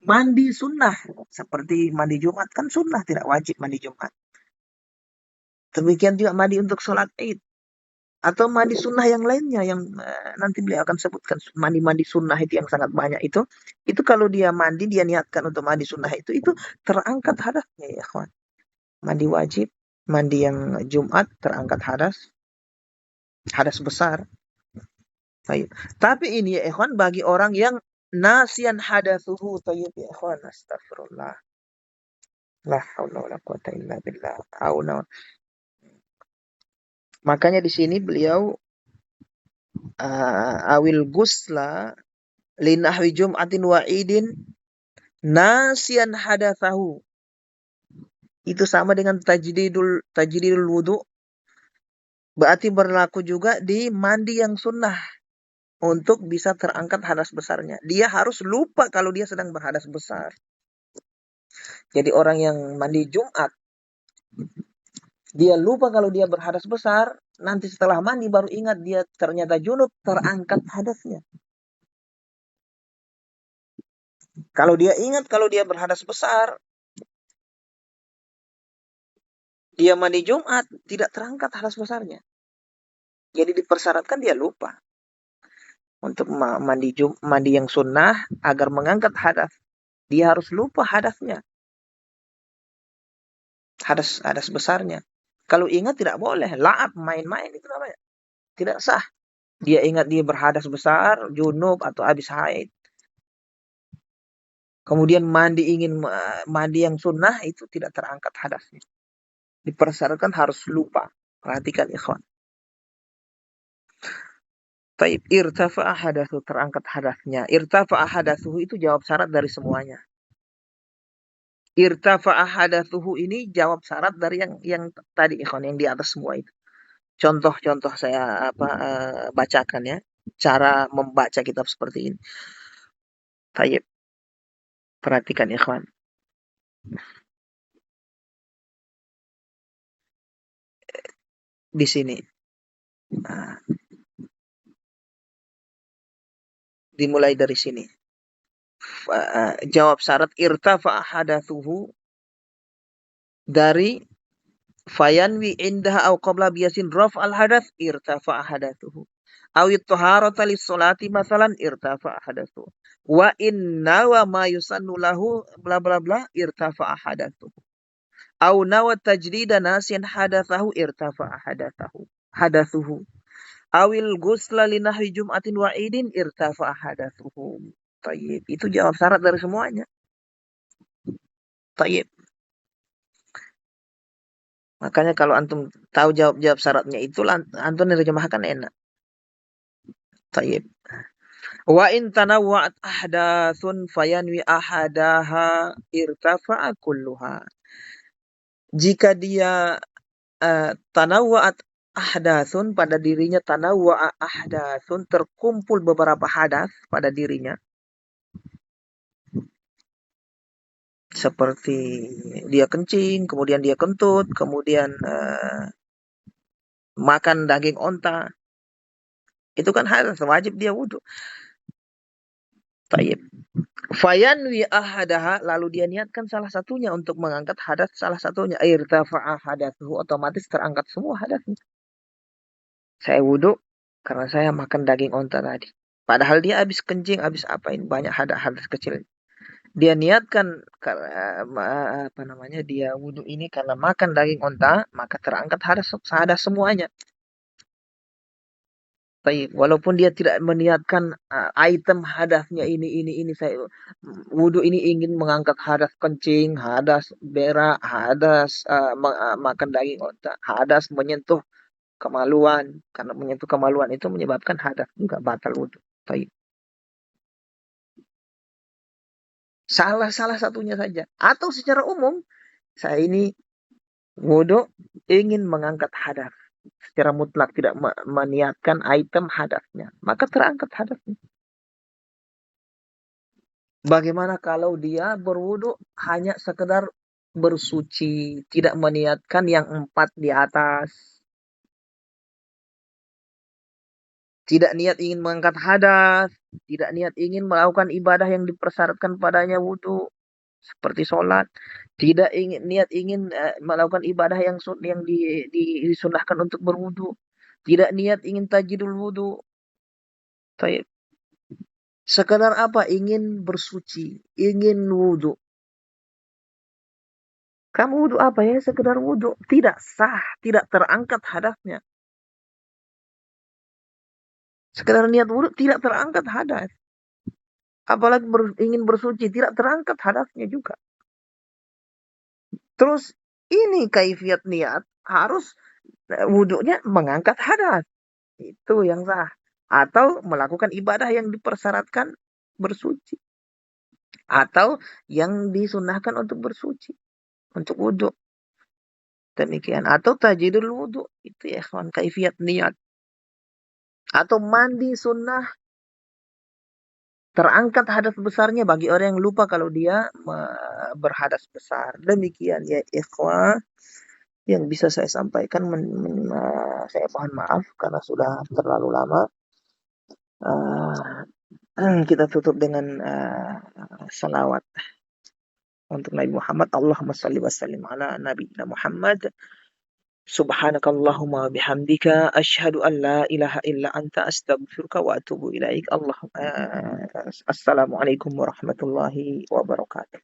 mandi sunnah, seperti mandi Jumat kan sunnah, tidak wajib mandi Jumat. Demikian juga mandi untuk sholat id. Atau mandi sunnah yang lainnya yang nanti beliau akan sebutkan mandi-mandi sunnah itu yang sangat banyak itu kalau dia mandi dia niatkan untuk mandi sunnah itu terangkat hadasnya ya kawan. Mandi wajib, mandi yang Jumat terangkat hadas besar. Baik. Tapi ini ya ikhwan bagi orang yang nasian hadatsuhu tayyib ya ikhwan astagfirullah. La haula wala quwata illa billah. Makanya di sini beliau awil gusla linahwi jum'atin wa idin nasian hadatsahu. Itu sama dengan tajdidul wudu. Berarti berlaku juga di mandi yang sunnah untuk bisa terangkat hadas besarnya. Dia harus lupa kalau dia sedang berhadas besar. Jadi orang yang mandi Jumat, dia lupa kalau dia berhadas besar, nanti setelah mandi baru ingat dia ternyata junub, terangkat hadasnya. Kalau dia ingat kalau dia berhadas besar, dia mandi Jumat, tidak terangkat hadas besarnya. Jadi dipersyaratkan dia lupa. Untuk mandi yang sunnah, agar mengangkat hadas, dia harus lupa hadasnya. Hadas besarnya. Kalau ingat tidak boleh. La'ab, main-main itu namanya. Tidak sah. Dia ingat dia berhadas besar, junub atau habis haid. Kemudian ingin mandi yang sunnah, itu tidak terangkat hadasnya. Dipersyaratkan harus lupa. Perhatikan ikhwan. Taib irtafa'a hadatsu, terangkat hadasnya. Irtafa'a hadatsu itu jawab syarat dari semuanya. Irtafa'a hadatsuhu ini jawab syarat dari yang tadi ikhwan, yang di atas semua itu. Contoh-contoh saya bacakan ya. Cara membaca kitab seperti ini. Taib. Perhatikan ikhwan. Di sini. Nah, dimulai dari sini. Jawab syarat irtafa'a hadatsuhu dari fayanwi indaha au qabla biyasin raf'al hadath irtafa'a hadatsuhu. Awit taharata lis-salati masalan irtafa'a hadatsuhu. Wa inna wa ma yusannu lahu bla bla bla irtafa'a hadatsuhu. Au nawa tajdida nasiyan hadatsahu irtafa'a hadatsuhu. Awil ghusla li nahwi jum'atin wa idin irtafa'a hadatsuhu. Tayyib. Itu jawab syarat dari semuanya. Tayyib. Makanya kalau antum tahu jawab syaratnya itu, antum nerjemahkan enak. Tayyib. Wa in tanawwa'at ahdatsun fayanwi ahadaha irtafa'a kulluha. Jika dia tanawwa'at ahdatsun, pada dirinya tanawwa'a ahdatsun, terkumpul beberapa hadas pada dirinya. Seperti dia kencing, kemudian dia kentut, kemudian makan daging onta. Itu kan hadas, wajib dia wudu. Tayyib. Fayanwi ahadaha, lalu dia niatkan salah satunya untuk mengangkat hadas salah satunya. Irtafa'a hadatsuhu, otomatis terangkat semua hadasnya. Saya wudu karena saya makan daging onta tadi. Padahal dia habis kencing, habis apain, banyak hadas kecil. Dia niatkan dia wudu ini karena makan daging onta, maka terangkat hadas semuanya. Baik, walaupun dia tidak meniatkan item hadasnya ini saya wudu ini ingin mengangkat hadas kencing, hadas berak, hadas makan daging onta, hadas menyentuh kemaluan, karena menyentuh kemaluan itu menyebabkan hadas juga batal wudu. Baik. Salah satunya saja. Atau secara umum, saya ini wudu ingin mengangkat hadas. Secara mutlak tidak meniatkan item hadasnya. Maka terangkat hadasnya. Bagaimana kalau dia berwudu hanya sekedar bersuci. Tidak meniatkan yang 4 di atas. Tidak niat ingin mengangkat hadas. Tidak niat ingin melakukan ibadah yang dipersyaratkan padanya wudu. Seperti sholat. Tidak niat ingin melakukan ibadah yang disunahkan untuk berwudu. Tidak niat ingin tajdidul wudu. Baik. Sekedar apa? Ingin bersuci, ingin wudu. Kamu wudu apa ya? Sekedar wudu. Tidak sah, tidak terangkat hadasnya. Sekedar niat wudu tidak terangkat hadas. Apalagi ingin bersuci tidak terangkat hadasnya juga. Terus ini kaifiat niat harus wudunya mengangkat hadas. Itu yang sah. Atau melakukan ibadah yang dipersyaratkan bersuci. Atau yang disunahkan untuk bersuci. Untuk wudu. Demikian. Atau tajdidul wudu. Itu ya kawan, kaifiat niat. Atau mandi sunnah. Terangkat hadas besarnya bagi orang yang lupa kalau dia berhadas besar. Demikian ya ikhwah yang bisa saya sampaikan. Saya mohon maaf karena sudah terlalu lama. Kita tutup dengan salawat untuk Nabi Muhammad. Allahumma salli wa sallim ala Nabi Muhammad. Subhanakallahumma bihamdika asyhadu an la ilaha illa anta astaghfiruka wa atubu ilaik. Assalamualaikum warahmatullahi wabarakatuh.